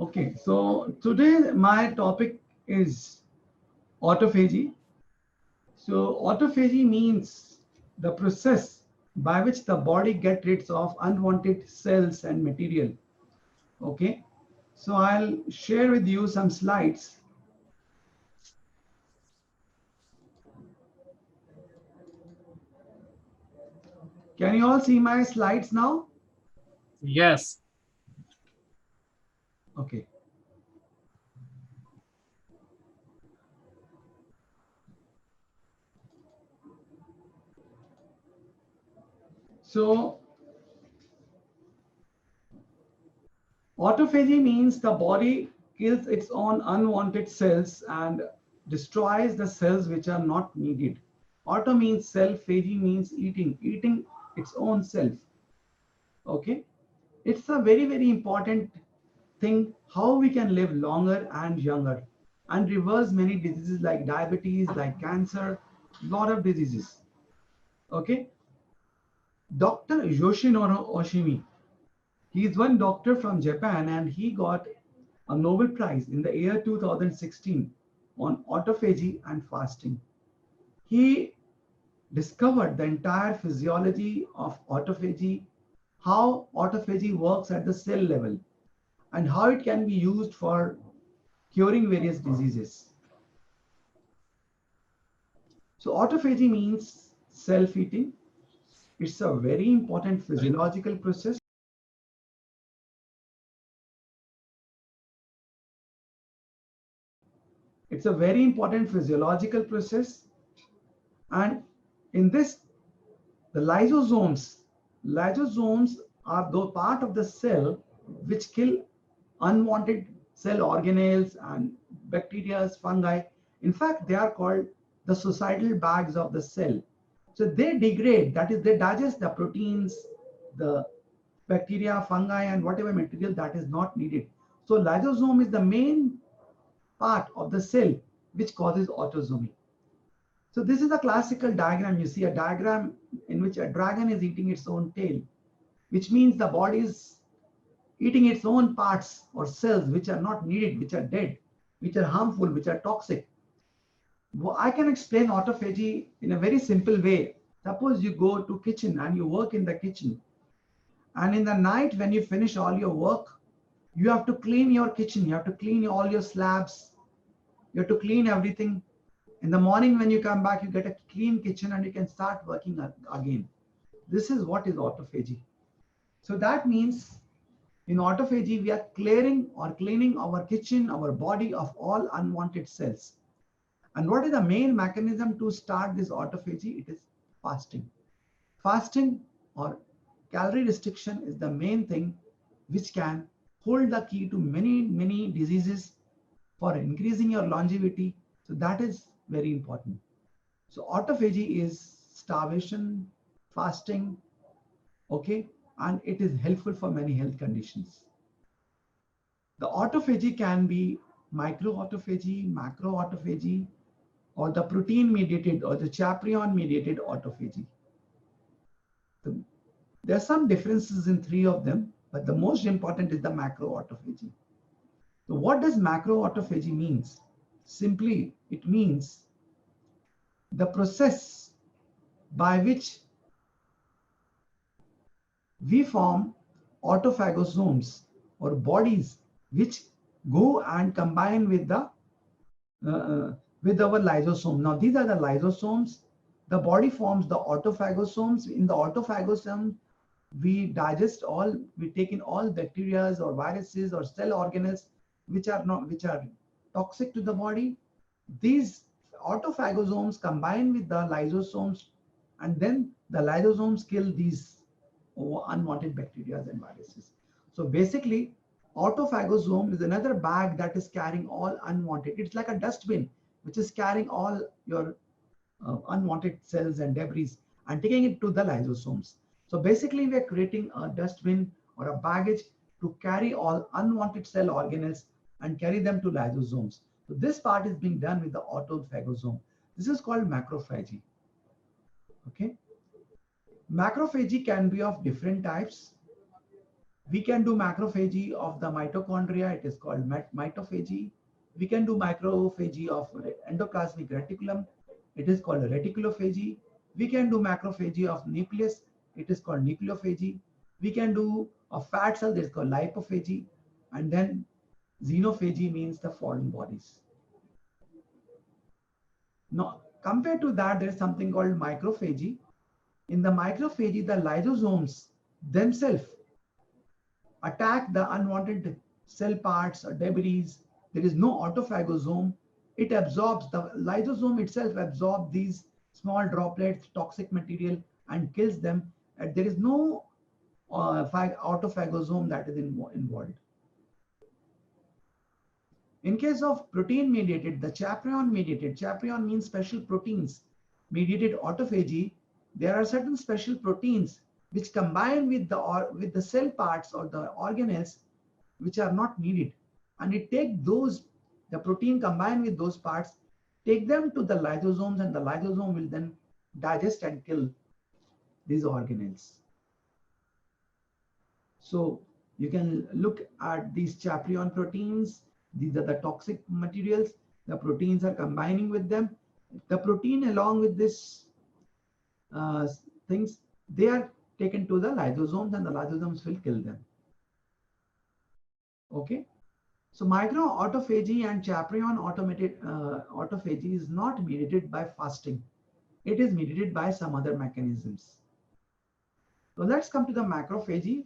Okay, so today my topic is autophagy. So autophagy means the process by which the body gets rid of unwanted cells and material. Okay, so I'll share with you some slides. Can you all see my slides now? Yes. Okay, so autophagy means the body kills its own unwanted cells and destroys the cells which are not needed. Auto means self, phagy means eating its own self. Okay, it's a very, very important thing how we can live longer and younger and reverse many diseases like diabetes, like cancer, lot of diseases. Okay, Dr. Yoshinoro Oshimi, he is one doctor from Japan and he got a Nobel Prize in the year 2016 on autophagy and fasting. He discovered the entire physiology of autophagy, how autophagy works at the cell level, and how it can be used for curing various diseases. So, autophagy means self eating. It's a very important physiological process. It's a very important physiological process. And in this, the lysosomes are the part of the cell which kill unwanted cell organelles and bacteria, fungi. In fact, they are called the suicidal bags of the cell. So they degrade, that is, they digest the proteins, the bacteria, fungi, and whatever material that is not needed. So lysosome is the main part of the cell which causes autosomy. So this is a classical diagram. You see a diagram in which a dragon is eating its own tail, which means the body is eating its own parts or cells which are not needed, which are dead, which are harmful, which are toxic. Well, I can explain autophagy in a very simple way. Suppose you go to kitchen and you work in the kitchen, and in the night when you finish all your work, you have to clean your kitchen, you have to clean all your slabs, you have to clean everything. In the morning when you come back, you get a clean kitchen and you can start working again. This is what is autophagy. So that means in autophagy, we are clearing or cleaning our kitchen, our body of all unwanted cells. And what is the main mechanism to start this autophagy? It is fasting. Fasting or calorie restriction is the main thing which can hold the key to many, many diseases for increasing your longevity. So that is very important. So autophagy is starvation, fasting, okay, and it is helpful for many health conditions. The autophagy can be microautophagy, macroautophagy, or the protein mediated or the chaperone mediated autophagy. The, there are some differences in three of them, but the most important is the macroautophagy. So what does macroautophagy means? Simply, it means the process by which we form autophagosomes or bodies which go and combine uh, uh, with our lysosome. Now these are the lysosomes. The body forms the autophagosomes. In the autophagosome, we digest all, we take in all bacteria or viruses or cell organelles which are toxic to the body. These autophagosomes combine with the lysosomes, and then the lysosomes kill these unwanted bacteria and viruses. So basically, autophagosome is another bag that is carrying all unwanted. It's like a dustbin which is carrying all your unwanted cells and debris and taking it to the lysosomes. So basically, we are creating a dustbin or a baggage to carry all unwanted cell organelles and carry them to lysosomes. So this part is being done with the autophagosome. This is called macrophagy. Okay. Macrophagy can be of different types. We can do macrophagy of the mitochondria. It is called mitophagy. We can do macrophagy of endoplasmic reticulum. It is called reticulophagy. We can do macrophagy of nucleus. It is called nucleophagy. We can do a fat cell. That is called lipophagy. And then xenophagy means the foreign bodies. Now, compared to that, there is something called microphagy. In the microphagy, the lysosomes themselves attack the unwanted cell parts or debris. There is no autophagosome. It absorbs, the lysosome itself absorbs these small droplets, toxic material, and kills them. And there is no autophagosome that is involved. In case of protein mediated, the chaperone mediated, chaperone means special proteins mediated autophagy. There are certain special proteins which combine with the cell parts or the organelles which are not needed, and it take those, the protein combined with those parts, take them to the lysosomes, and the lysosome will then digest and kill these organelles. So you can look at these chaperone proteins. These are the toxic materials. The proteins are combining with them. The protein along with this things, they are taken to the lysosomes, and the lysosomes will kill them. Okay. So microautophagy and chaperone autophagy is not mediated by fasting. It is mediated by some other mechanisms. So let's come to the macrophagy.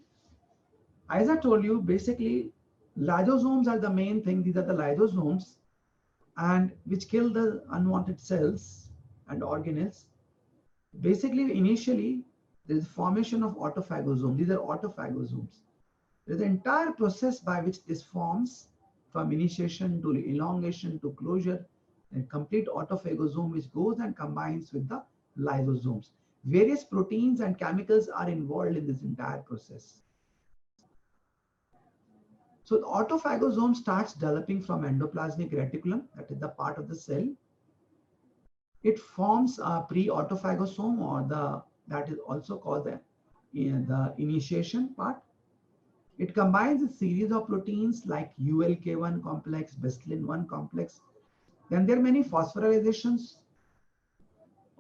As I told you, basically, lysosomes are the main thing. These are the lysosomes, and which kill the unwanted cells and organelles. Basically, initially, there is formation of autophagosome. These are autophagosomes. There is an entire process by which this forms, from initiation to elongation to closure, and complete autophagosome which goes and combines with the lysosomes. Various proteins and chemicals are involved in this entire process. So the autophagosome starts developing from endoplasmic reticulum, that is the part of the cell. It forms a pre-autophagosome, or that is also called the initiation part. It combines a series of proteins like ULK1 complex, Bestylin-1 complex. Then there are many phosphorylations,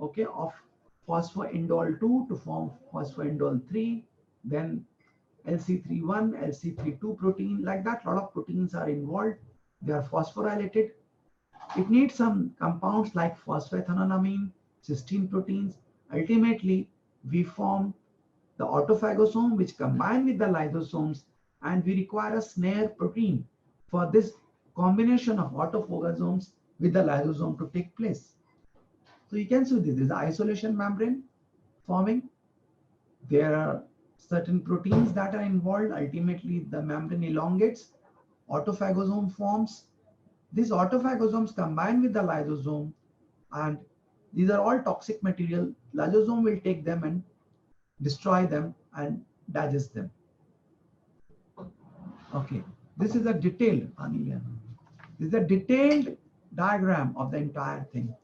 okay, of phosphoindole 2 to form phosphoindole 3, then LC31, LC32 protein, like that. A lot of proteins are involved. They are phosphorylated. It needs some compounds like phosphatenolamine, cysteine proteins. Ultimately, we form the autophagosome, which combine with the lysosomes, and we require a snare protein for this combination of autophagosomes with the lysosome to take place. So you can see this is the isolation membrane forming. There are certain proteins that are involved. Ultimately, the membrane elongates, autophagosome forms. These autophagosomes combine with the lysosome, and these are all toxic material. Lysosome will take them and destroy them and digest them. Okay, this is a detailed diagram of the entire thing.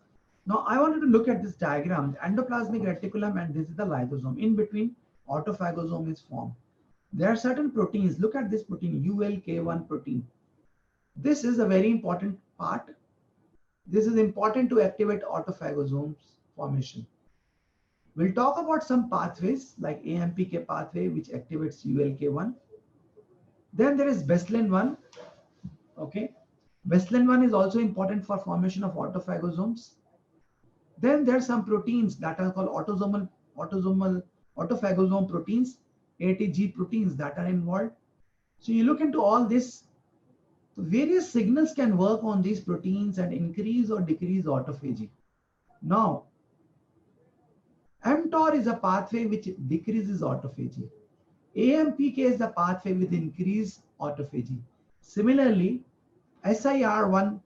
Now I wanted to look at this diagram, the endoplasmic reticulum, and this is the lysosome. In between, autophagosome is formed. There are certain proteins. Look at this protein, ULK1 protein. This is a very important part. This is important to activate autophagosomes formation. We'll talk about some pathways like AMPK pathway, which activates ULK1. Then there is Bestylin-1. Okay, Bestylin-1 is also important for formation of autophagosomes. Then there are some proteins that are called autophagosome proteins, ATG proteins that are involved. So you look into all this. Various signals can work on these proteins and increase or decrease autophagy. Now, mTOR is a pathway which decreases autophagy. AMPK is the pathway with increased autophagy. Similarly, SIR1,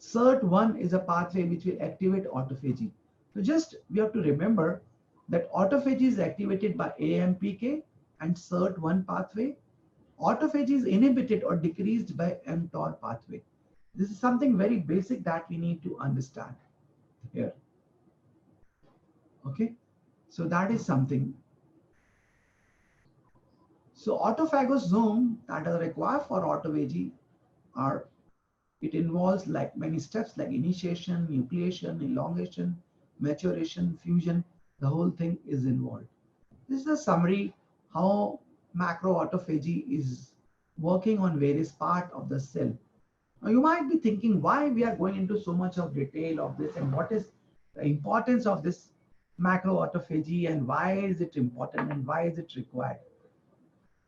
SIRT1 is a pathway which will activate autophagy. So just we have to remember that autophagy is activated by AMPK and SIRT1 pathway. Autophagy is inhibited or decreased by mTOR pathway. This is something very basic that we need to understand here. Okay, so that is something. So autophagosome that are required for autophagy are, it involves like many steps like initiation, nucleation, elongation, maturation, fusion. The whole thing is involved. This is a summary how macroautophagy is working on various parts of the cell. Now you might be thinking why we are going into so much of detail of this and what is the importance of this macroautophagy and why is it important and why is it required.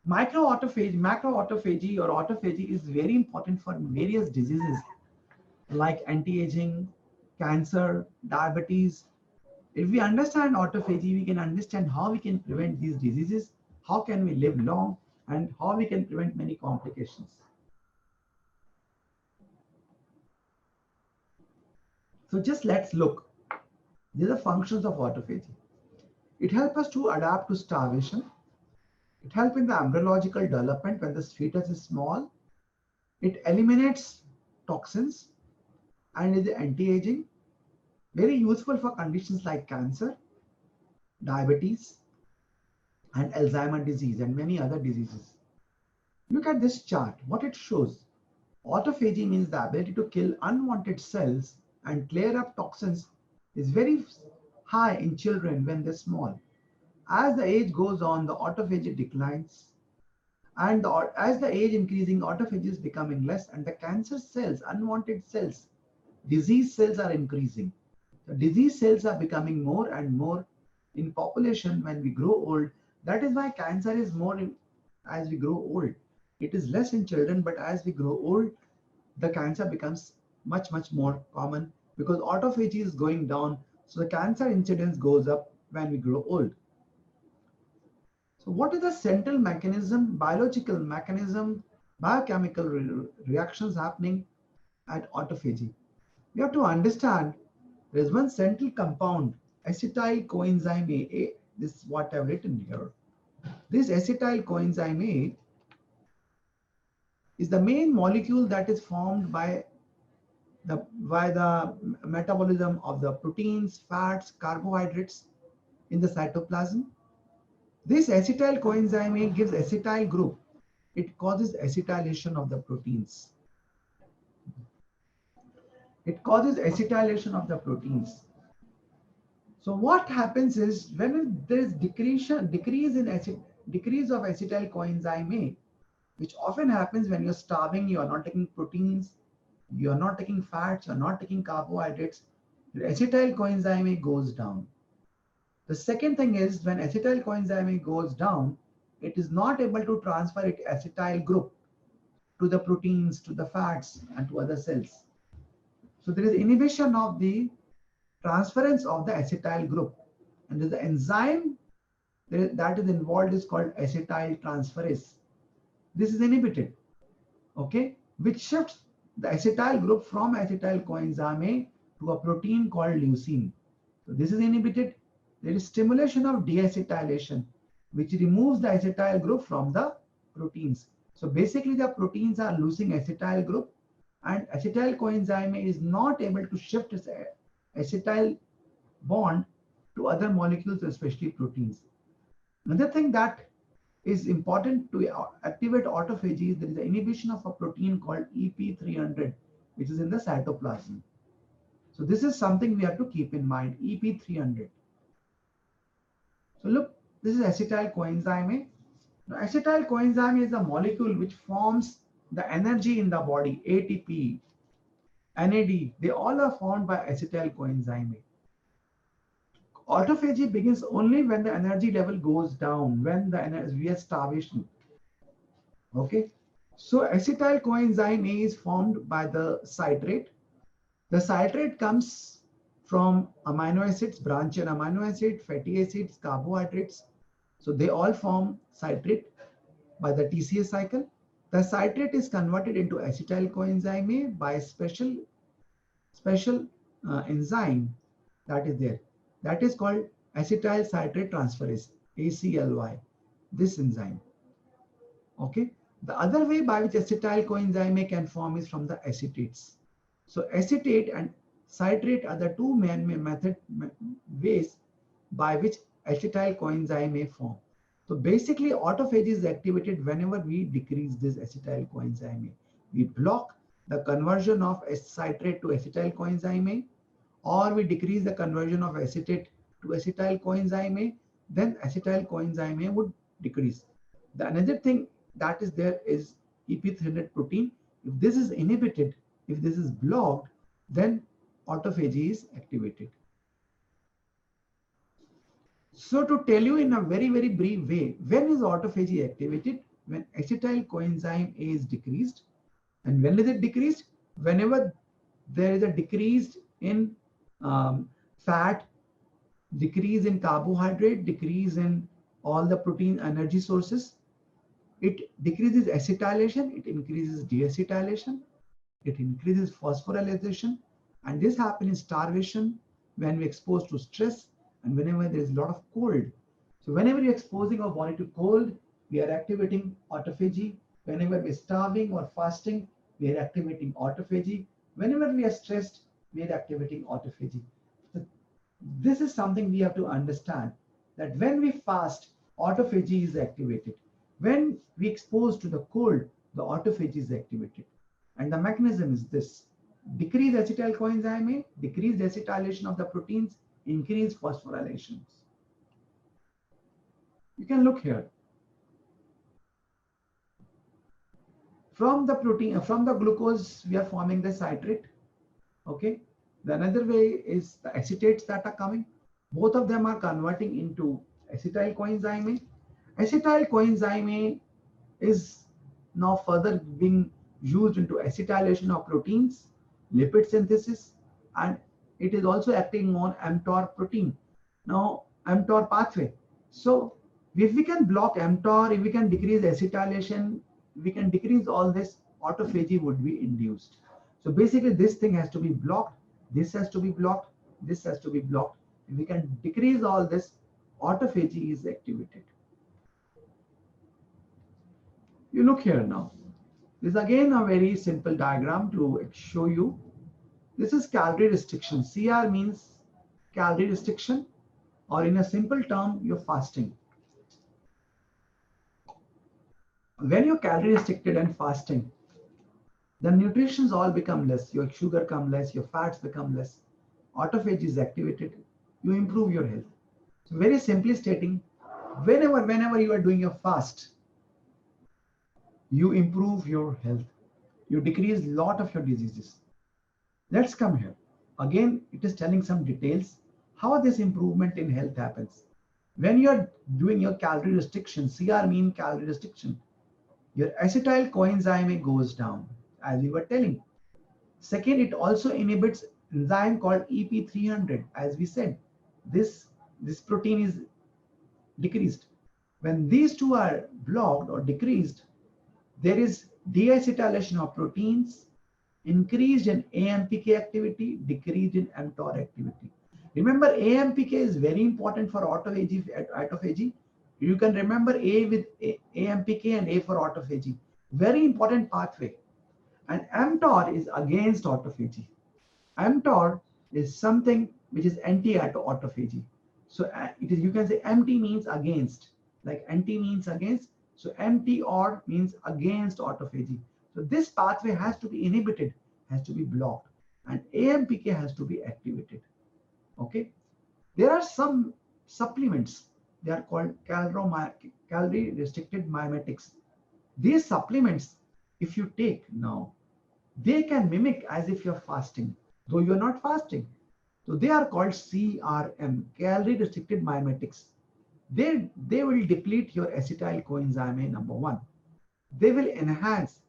Macroautophagy or autophagy is very important for various diseases like anti-aging, cancer, diabetes. If we understand autophagy, we can understand how we can prevent these diseases, how can we live long, and how we can prevent many complications. So just let's look. These are functions of autophagy. It helps us to adapt to starvation. It helps in the embryological development when the fetus is small. It eliminates toxins and is anti-aging. Very useful for conditions like cancer, diabetes, and Alzheimer's disease and many other diseases. Look at this chart. What it shows. Autophagy means the ability to kill unwanted cells and clear up toxins is very high in children when they're small. As the age goes on, the autophagy declines. And as the age increasing, autophagy is becoming less and the cancer cells, unwanted cells, disease cells are increasing. The disease cells are becoming more and more in population when we grow old. That is why cancer is more as we grow old. It is less in children, but as we grow old, the cancer becomes much more common because autophagy is going down. So the cancer incidence goes up when we grow old. So what is the central mechanism, biological mechanism, biochemical reactions happening at autophagy? We have to understand there is one central compound, acetyl coenzyme A. This is what I've written here. This acetyl coenzyme A is the main molecule that is formed by the metabolism of the proteins, fats, carbohydrates in the cytoplasm. This acetyl coenzyme A gives acetyl group. It causes acetylation of the proteins. It causes acetylation of the proteins. So what happens is when there is decrease of acetyl coenzyme A, which often happens when you're starving, you are not taking proteins, you are not taking fats, you are not taking carbohydrates, your acetyl coenzyme A goes down. The second thing is when acetyl coenzyme A goes down, it is not able to transfer its acetyl group to the proteins, to the fats, and to other cells. So there is inhibition of the transference of the acetyl group. And the enzyme that is involved is called acetyl transferase. This is inhibited, okay, which shifts the acetyl group from acetyl coenzyme A to a protein called leucine. So this is inhibited. There is stimulation of deacetylation, which removes the acetyl group from the proteins. So basically the proteins are losing acetyl group and acetyl coenzyme A is not able to shift its acetyl bond to other molecules, especially proteins. Another thing that is important to activate autophagy is there is an inhibition of a protein called EP300, which is in the cytoplasm. So this is something we have to keep in mind, EP300. So look, this is acetyl coenzyme A. Now, acetyl coenzyme A is a molecule which forms the energy in the body, ATP, NAD, they all are formed by acetyl coenzyme A. Autophagy begins only when the energy level goes down, when we are starvation. Okay, so acetyl coenzyme A is formed by the citrate. The citrate comes from amino acids, branch chain amino acid, fatty acids, carbohydrates. So they all form citrate by the TCA cycle. The citrate is converted into acetyl coenzyme A by a special enzyme that is there. That is called acetyl citrate transferase, ACLY, this enzyme. Okay. The other way by which acetyl coenzyme A can form is from the acetates. So acetate and citrate are the two main ways by which acetyl coenzyme A form. So basically, autophagy is activated whenever we decrease this acetyl coenzyme A. We block the conversion of citrate to acetyl coenzyme A, or we decrease the conversion of acetate to acetyl coenzyme A, then acetyl coenzyme A would decrease. The another thing that is there is EP300 protein. If this is inhibited, if this is blocked, then autophagy is activated. So to tell you in a very, very brief way, when is autophagy activated? When acetyl coenzyme A is decreased. And when is it decreased? Whenever there is a decrease in fat, decrease in carbohydrate, decrease in all the protein energy sources, it decreases acetylation, it increases deacetylation, it increases phosphorylation, and this happens in starvation, when we're exposed to stress, and whenever there is a lot of cold. So whenever you're exposing our body to cold, we are activating autophagy. Whenever we're starving or fasting, we are activating autophagy. Whenever we are stressed, we are activating autophagy. So this is something we have to understand, that when we fast, autophagy is activated. When we expose to the cold, the autophagy is activated. And the mechanism is this: decrease acetyl coenzyme A, decrease acetylation of the proteins, increase phosphorylations. You can look here. From the protein, from the glucose, we are forming the citrate. Okay. The another way is the acetates that are coming. Both of them are converting into acetyl coenzyme A. Acetyl coenzyme A is now further being used into acetylation of proteins, lipid synthesis, and it is also acting on mTOR protein. Now, mTOR pathway. So if we can block mTOR, if we can decrease acetylation, we can decrease all this, autophagy would be induced. So basically this thing has to be blocked, this has to be blocked, this has to be blocked. If we can decrease all this, autophagy is activated. You look here now. This is again a very simple diagram to show you. This is calorie restriction. CR means calorie restriction, or in a simple term, you're fasting. When you're calorie restricted and fasting, the nutritions all become less. Your sugar become less, your fats become less. Autophagy is activated. You improve your health. So very simply stating, whenever you are doing your fast, you improve your health. You decrease a lot of your diseases. Let's come here. Again, it is telling some details how this improvement in health happens. When you are doing your calorie restriction, CR mean calorie restriction, your acetyl coenzyme A goes down, as we were telling. Second, it also inhibits enzyme called EP300. As we said, this protein is decreased. When these two are blocked or decreased, there is deacetylation of proteins, increased in AMPK activity, decreased in mTOR activity. Remember, AMPK is very important for autophagy. You can remember A with AMPK and A for autophagy. Very important pathway. And mTOR is against autophagy. mTOR is something which is anti-autophagy. So it is, you can say MT means against, like anti means against. So mTOR means against autophagy. So this pathway has to be inhibited, has to be blocked, and AMPK has to be activated. Okay. There are some supplements. They are called calorie restricted mimetics. These supplements, if you take now, they can mimic as if you're fasting, though you're not fasting. So they are called CRM, calorie restricted mimetics. They will deplete your acetyl coenzyme A, number one. They will enhance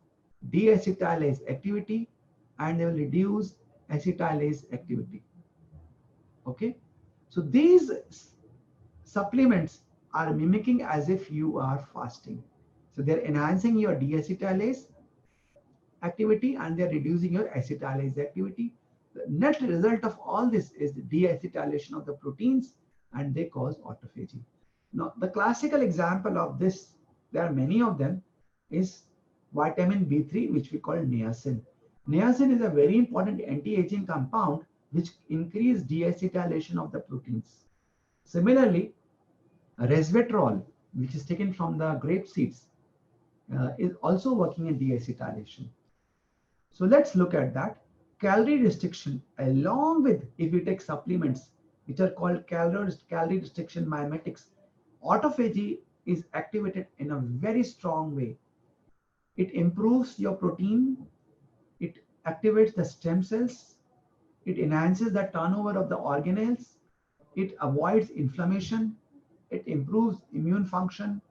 deacetylase activity, and they will reduce acetylase activity. Okay. So these supplements are mimicking as if you are fasting. So they're enhancing your deacetylase activity and they're reducing your acetylase activity. The net result of all this is the deacetylation of the proteins, and they cause autophagy. Now, the classical example of this, there are many of them, is vitamin B3, which we call niacin. Niacin is a very important anti-aging compound which increases deacetylation of the proteins. Similarly, resveratrol which is taken from the grape seeds, is also working in deacetylation. So let's look at that. Calorie restriction, along with if we take supplements, which are called calorie restriction mimetics, autophagy is activated in a very strong way. It improves your protein, it activates the stem cells, it enhances the turnover of the organelles, it avoids inflammation, it improves immune function,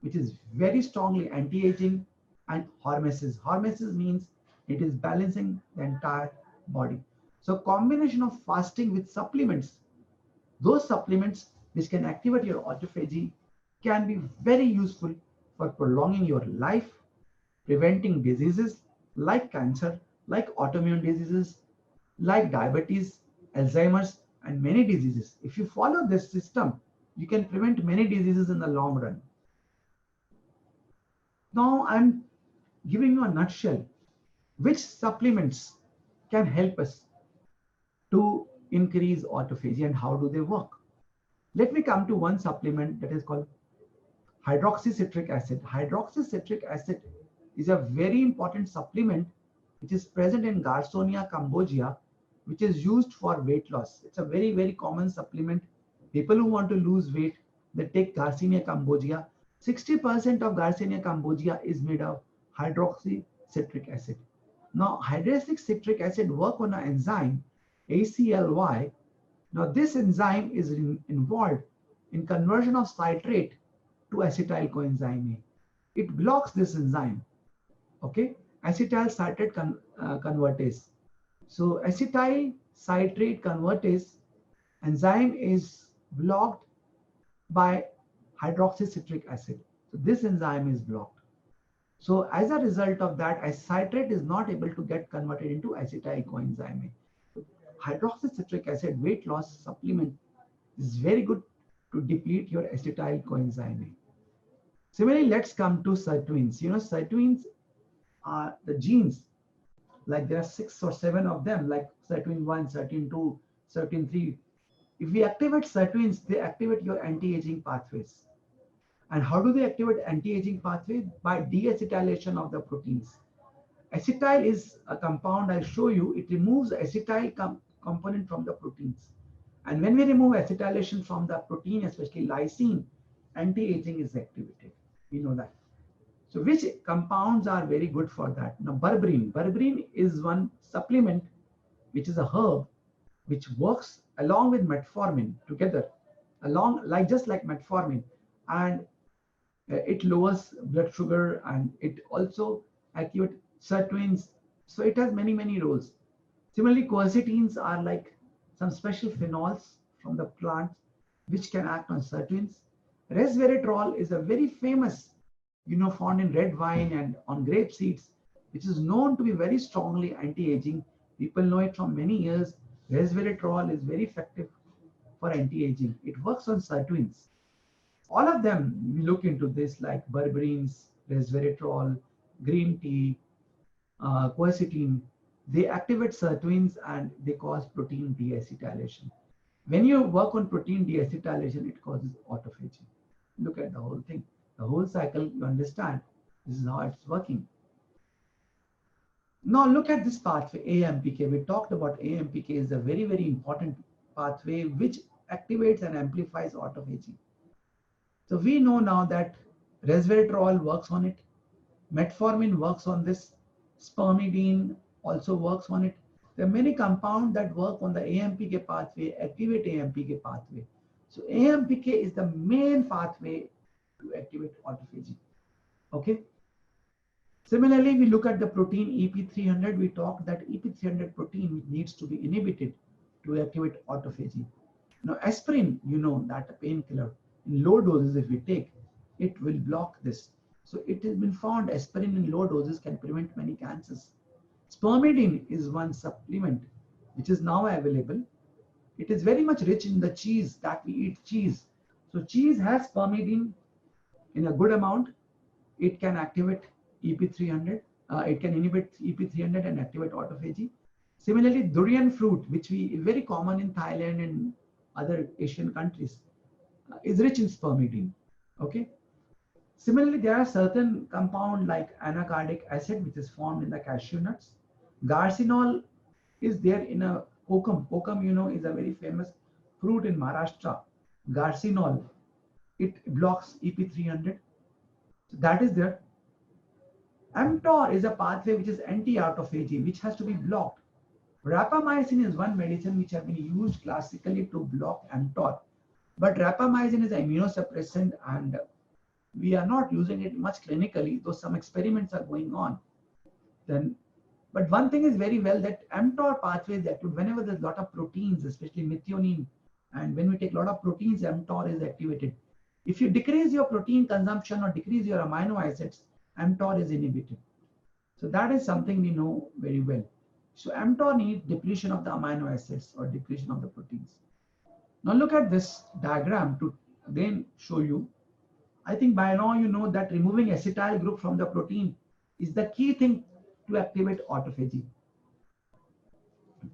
which is very strongly anti-aging, and hormesis. Hormesis means it is balancing the entire body. So combination of fasting with supplements, those supplements which can activate your autophagy can be very useful for prolonging your life, preventing diseases like cancer, like autoimmune diseases, like diabetes, Alzheimer's, and many diseases. If you follow this system, you can prevent many diseases in the long run. Now I'm giving you a nutshell which supplements can help us to increase autophagy and how do they work. Let me come to one supplement that is called hydroxycitric acid. Hydroxycitric acid is a very important supplement which is present in Garcinia cambogia, which is used for weight loss. It's a very, very common supplement. People who want to lose weight, they take Garcinia cambogia. 60% of Garcinia cambogia is made of hydroxycitric acid. Now, hydroxycitric acid work on an enzyme, ACLY. Now, this enzyme is involved in conversion of citrate to acetyl coenzyme A. It blocks this enzyme, okay? Acetyl citrate convertase. So acetyl citrate convertase enzyme is blocked by hydroxycitric acid. So this enzyme is blocked. So as a result of that, citrate is not able to get converted into acetyl coenzyme A. Hydroxycitric acid weight loss supplement is very good to deplete your acetyl coenzyme A. Similarly, let's come to sirtuins. You know, sirtuins are the genes, like there are 6 or 7 of them, like sirtuin 1, sirtuin 2, sirtuin 3. If we activate sirtuins, they activate your anti-aging pathways. And how do they activate anti-aging pathway? By deacetylation of the proteins. Acetyl is a compound I'll show you. It removes acetyl component from the proteins. And when we remove acetylation from the protein, especially lysine, anti-aging is activated. We know that. So which compounds are very good for that? Now, berberine. Berberine is one supplement, which is a herb, which works along with metformin together, just like metformin. And it lowers blood sugar and it also activates sirtuins. So it has many, many roles. Similarly, quercetins are like some special phenols from the plants which can act on sirtuins. Resveratrol is a very famous, found in red wine and on grape seeds, which is known to be very strongly anti-aging. People know it from many years. Resveratrol is very effective for anti-aging. It works on sirtuins. All of them, we look into this like berberines, resveratrol, green tea, quercetin. They activate sirtuins and they cause protein deacetylation. When you work on protein deacetylation, it causes autophagy. Look at the whole thing. The whole cycle, you understand. This is how it's working. Now look at this pathway, AMPK. We talked about AMPK is a very, very important pathway which activates and amplifies autophagy. So we know now that resveratrol works on it, metformin works on this, spermidine also works on it. There are many compounds that work on the AMPK pathway, activate AMPK pathway. So AMPK is the main pathway to activate autophagy. Okay. Similarly, we look at the protein EP300. We talked that EP300 protein needs to be inhibited to activate autophagy. Now, aspirin, you know that a painkiller in low doses, if we take, it will block this. So it has been found aspirin in low doses can prevent many cancers. Spermidine is one supplement which is now available. It is very much rich in the cheese that we eat cheese. So cheese has spermidine in a good amount. It can activate EP300. It can inhibit EP300 and activate autophagy. Similarly, durian fruit, which is very common in Thailand and other Asian countries, is rich in spermidine. Okay. Similarly, there are certain compound like anacardic acid, which is formed in the cashew nuts. Garcinol is there in a kokum. Kokum, you know, is a very famous fruit in Maharashtra. Garcinol, it blocks EP300. So that is there. mTOR is a pathway which is anti-autophagy, which has to be blocked. Rapamycin is one medicine which has been used classically to block mTOR. But rapamycin is an immunosuppressant and we are not using it much clinically, though some experiments are going on. Then, but one thing is very well that mTOR pathway is active whenever there's a lot of proteins, especially methionine, and when we take a lot of proteins, mTOR is activated. If you decrease your protein consumption or decrease your amino acids, mTOR is inhibited. So that is something we know very well. So mTOR needs depletion of the amino acids or depletion of the proteins. Now look at this diagram to again show you. I think by now you know that removing acetyl group from the protein is the key thing to activate autophagy.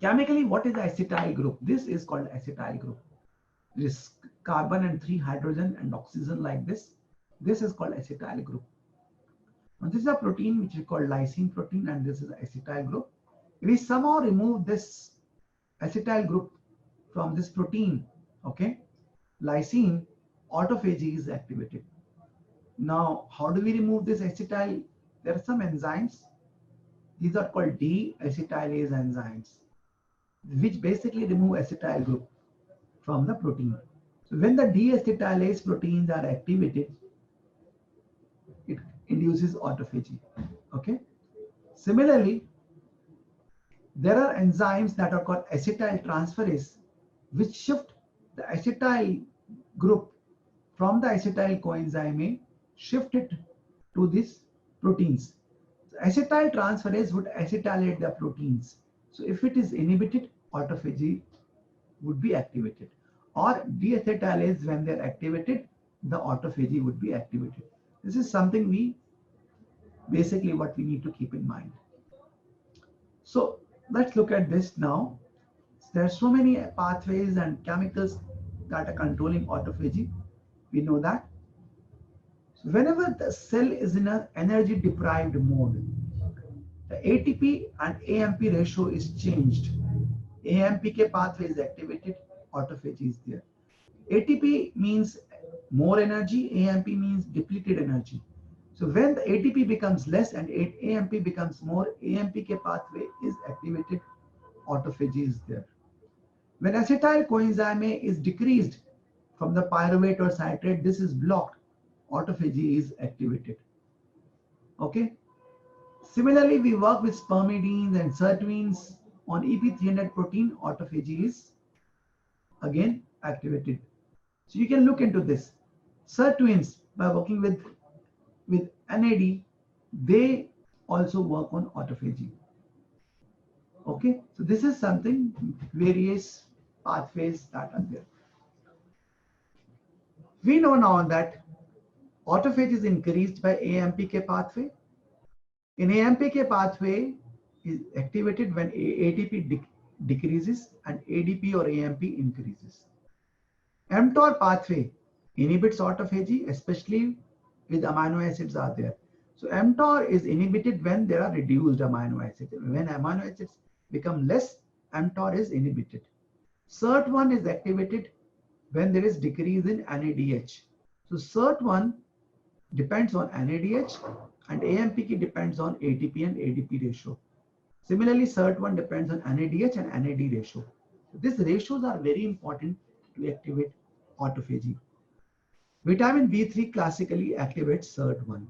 Chemically, what is the acetyl group? This is called acetyl group. There is carbon and 3 hydrogen and oxygen like this. This is called acetyl group. Now this is a protein which is called lysine protein and this is acetyl group. If we somehow remove this acetyl group from this protein, okay, lysine, autophagy is activated. Now, how do we remove this acetyl? There are some enzymes. These are called deacetylase enzymes, which basically remove acetyl group from the protein. So when the deacetylase proteins are activated, it induces autophagy. Okay. Similarly, there are enzymes that are called acetyltransferase, which shift the acetyl group from the acetyl coenzyme A, shift it to these proteins. So acetyltransferase would acetylate the proteins. So if it is inhibited, autophagy would be activated. Or deacetylase, when they're activated, the autophagy would be activated. This is something we basically what we need to keep in mind. So let's look at this now. There are so many pathways and chemicals that are controlling autophagy. We know that. So whenever the cell is in an energy deprived mode, the ATP and AMP ratio is changed. AMPK pathway is activated, autophagy is there. ATP means more energy, AMP means depleted energy. So when the ATP becomes less and AMP becomes more, AMPK pathway is activated, autophagy is there. When acetyl coenzyme A is decreased from the pyruvate or citrate, this is blocked, autophagy is activated. Okay. Similarly, we work with spermidines and sirtuins on EP300 protein, autophagy is again activated. So you can look into this. Sirtuins, by working with NAD, they also work on autophagy. Okay, so this is something, various pathways that are there. We know now that autophagy is increased by AMPK pathway. In AMPK pathway is activated when ATP decreases and ADP or AMP increases. mTOR pathway inhibits autophagy, especially with amino acids are there. So mTOR is inhibited when there are reduced amino acids. When amino acids become less, mTOR is inhibited. SIRT1 is activated when there is decrease in NADH. So SIRT1 depends on NADH and AMPK depends on ATP and ADP ratio. Similarly, SIRT1 depends on NADH and NAD ratio. So these ratios are very important to activate autophagy. Vitamin B3 classically activates SIRT1.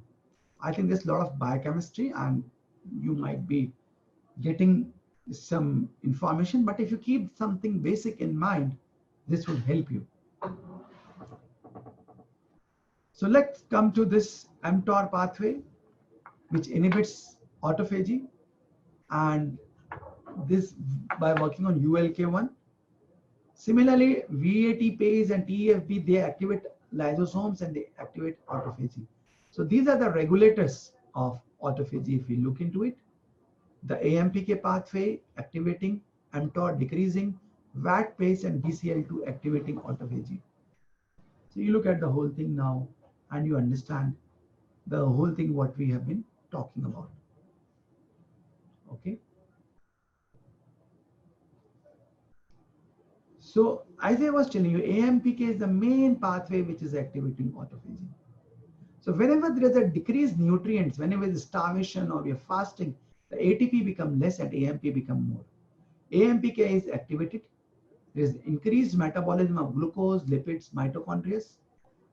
I think there's a lot of biochemistry and you might be getting some information, but if you keep something basic in mind, this will help you. So let's come to this mTOR pathway, which inhibits autophagy, and this by working on ULK1. Similarly, VATPase and TFB, they activate lysosomes and they activate autophagy. So these are the regulators of autophagy if we look into it. The AMPK pathway activating, mTOR decreasing, VATPase and BCL2 activating autophagy. So you look at the whole thing now and you understand the whole thing what we have been talking about. Okay. So as I was telling you, AMPK is the main pathway which is activating autophagy. So whenever there is a decreased nutrients, whenever there is starvation or we are fasting, the ATP become less and AMP become more. AMPK is activated. There is increased metabolism of glucose, lipids, mitochondria,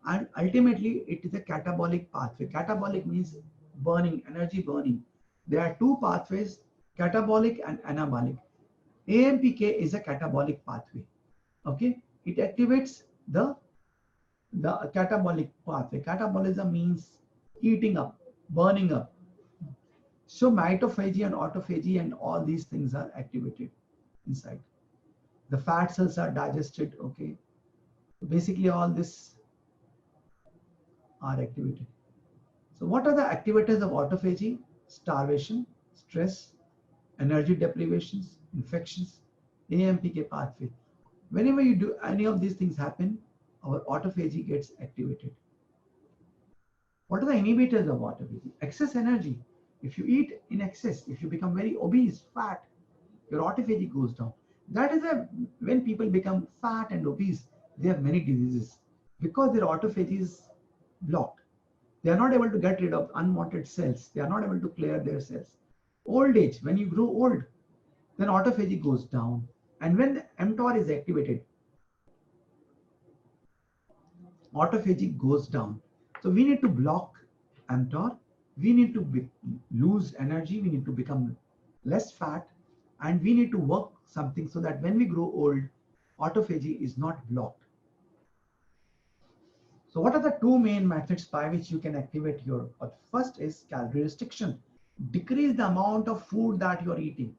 and ultimately it is a catabolic pathway. Catabolic means burning, energy burning. There are two pathways, catabolic and anabolic. AMPK is a catabolic pathway. Okay, it activates the catabolic pathway. Catabolism means eating up, burning up. So mitophagy and autophagy and all these things are activated inside. The fat cells are digested. Okay, basically all this are activated. So what are the activators of autophagy? Starvation, stress, energy deprivations, infections, AMPK pathway. Whenever you do any of these things happen, our autophagy gets activated. What are the inhibitors of autophagy? Excess energy. If you eat in excess, if you become very obese, fat, your autophagy goes down. That is when people become fat and obese, they have many diseases because their autophagy is blocked. They are not able to get rid of unwanted cells. They are not able to clear their cells. Old age, when you grow old, then autophagy goes down. And when mTOR is activated, autophagy goes down. So we need to block mTOR. We need to lose energy. We need to become less fat. And we need to work something so that when we grow old, autophagy is not blocked. So what are the two main methods by which you can activate your? First is calorie restriction. Decrease the amount of food that you're eating.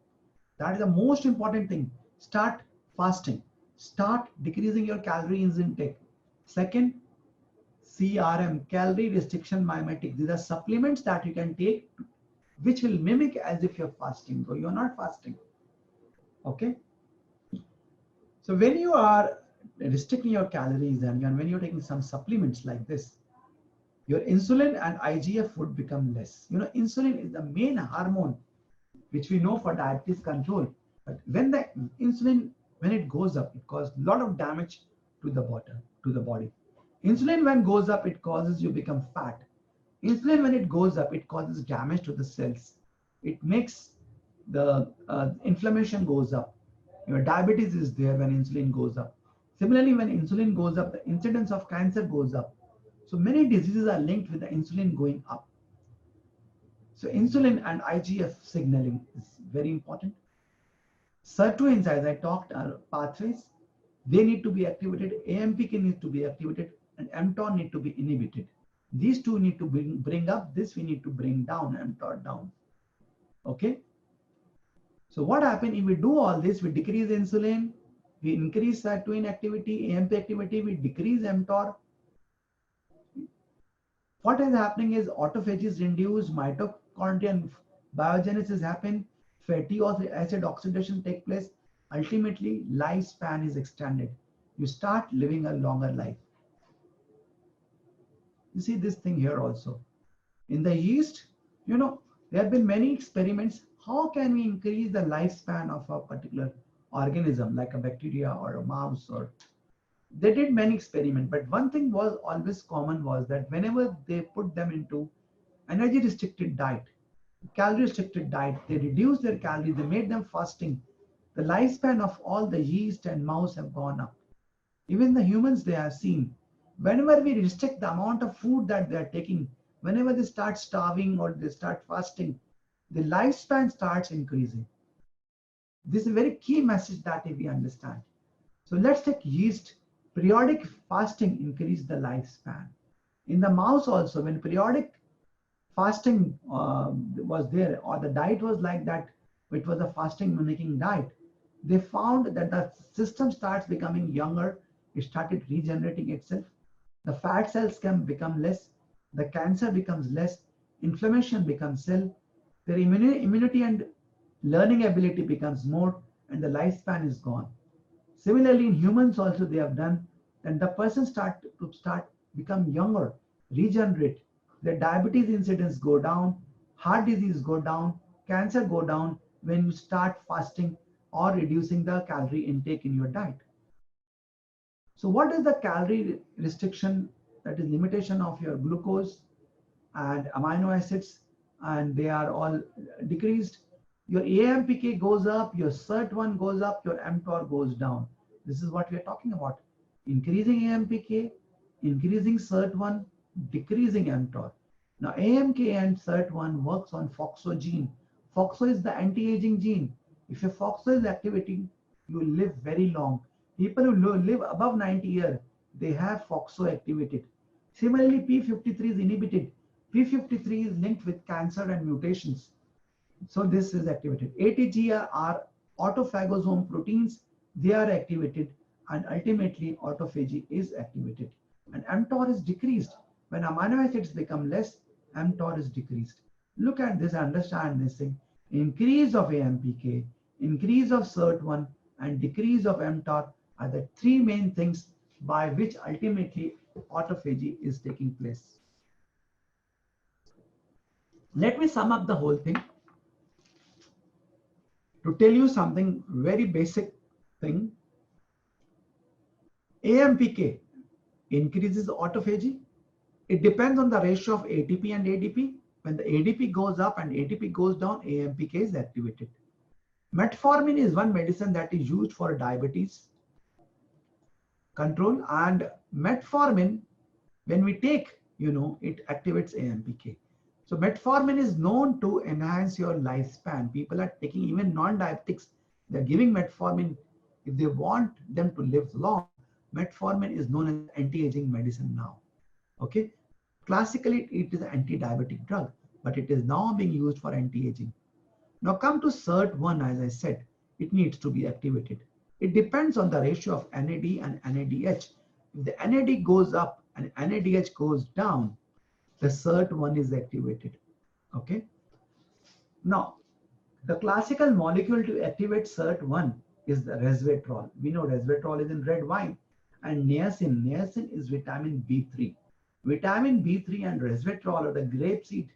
That is the most important thing. Start fasting. Start decreasing your calories intake. Second, CRM, calorie restriction mimetic. These are supplements that you can take which will mimic as if you're fasting, though you're not fasting. Okay. So when you are restricting your calories and when you're taking some supplements like this, your insulin and IGF would become less. You know, insulin is the main hormone which we know for diabetes control. But when the insulin, when it goes up, it causes a lot of damage to the body. Insulin when goes up, it causes you become fat. Insulin when it goes up, it causes damage to the cells. It makes the inflammation goes up. Your diabetes is there when insulin goes up. Similarly, when insulin goes up, the incidence of cancer goes up. So many diseases are linked with the insulin going up. So insulin and IGF signaling is very important. Sirtuins, as I talked, are pathways. They need to be activated. AMPK needs to be activated, and mTOR need to be inhibited. These two need to bring up. This we need to bring down, mTOR down. Okay. So what happens if we do all this? We decrease insulin, we increase sirtuin activity, AMP activity, we decrease mTOR. What is happening is autophagy is reduced, mitochondrial biogenesis happen, fatty acid oxidation take place. Ultimately, lifespan is extended. You start living a longer life. You see this thing here also. In the yeast, you know, there have been many experiments. How can we increase the lifespan of a particular organism like a bacteria or a mouse? Or they did many experiments, but one thing was always common was that whenever they put them into energy restricted diet, calorie restricted diet, they reduced their calories, they made them fasting. The lifespan of all the yeast and mouse have gone up. Even the humans, they have seen, whenever we restrict the amount of food that they are taking, whenever they start starving or they start fasting, the lifespan starts increasing. This is a very key message that we understand. So let's take yeast. Periodic fasting increase the lifespan. In the mouse also, when periodic fasting was there, or the diet was like that, it was a fasting mimicking diet, they found that the system starts becoming younger, it started regenerating itself, the fat cells can become less, the cancer becomes less, inflammation becomes less, their immunity and learning ability becomes more, and the lifespan is gone. Similarly, in humans also they have done, and the person start become younger, regenerate. The diabetes incidence go down, heart disease go down, cancer go down when you start fasting or reducing the calorie intake in your diet. So what is the calorie restriction? That is limitation of your glucose and amino acids, and they are all decreased. Your AMPK goes up, your SIRT1 goes up, your mTOR goes down. This is what we are talking about. Increasing AMPK, increasing SIRT1, decreasing mTOR. Now AMK and SIRT1 works on FOXO gene. FOXO is the anti-aging gene. If your FOXO is activating, you will live very long. People who live above 90 years, they have FOXO activated. Similarly, P53 is inhibited. P53 is linked with cancer and mutations. So this is activated. ATG are autophagosome proteins. They are activated, and ultimately autophagy is activated. And mTOR is decreased. When amino acids become less, mTOR is decreased. Look at this, understand this thing. Increase of AMPK, increase of SIRT1, and decrease of mTOR are the three main things by which ultimately autophagy is taking place. Let me sum up the whole thing to tell you something very basic thing. AMPK increases autophagy. It depends on the ratio of ATP and ADP. When the ADP goes up and ATP goes down, AMPK is activated. Metformin is one medicine that is used for diabetes control, and metformin, when we take, it activates AMPK. So metformin is known to enhance your lifespan. People are taking, even non-diabetics, they're giving metformin if they want them to live long. Metformin is known as anti-aging medicine now. Okay. Classically, it is an anti-diabetic drug, but it is now being used for anti-aging. Now come to SIRT1, as I said, it needs to be activated. It depends on the ratio of NAD and NADH. If the NAD goes up and NADH goes down, the SIRT1 is activated. Okay. Now, the classical molecule to activate SIRT1 is the resveratrol. We know resveratrol is in red wine. And niacin. Niacin is vitamin B3. Vitamin B3 and resveratrol, or the grapeseed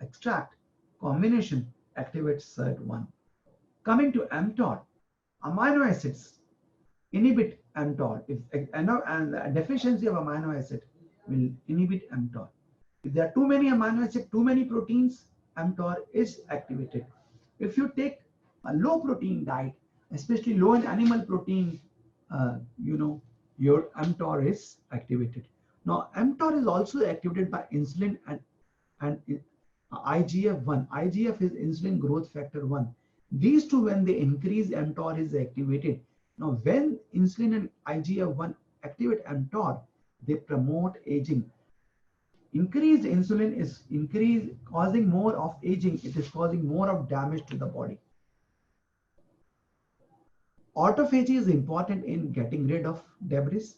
extract combination, activates SIRT1. Coming to mTOR, amino acids inhibit mTOR. If and the deficiency of amino acid will inhibit mTOR. If there are too many amino acids, too many proteins, mTOR is activated. If you take a low protein diet, especially low in animal protein, your mTOR is activated. Now, mTOR is also activated by insulin and IGF-1. IGF is insulin growth factor 1. These two, when they increase, mTOR is activated. Now, when insulin and IGF-1 activate mTOR, they promote aging. Increased insulin is causing more of aging. It is causing more of damage to the body. Autophagy is important in getting rid of debris,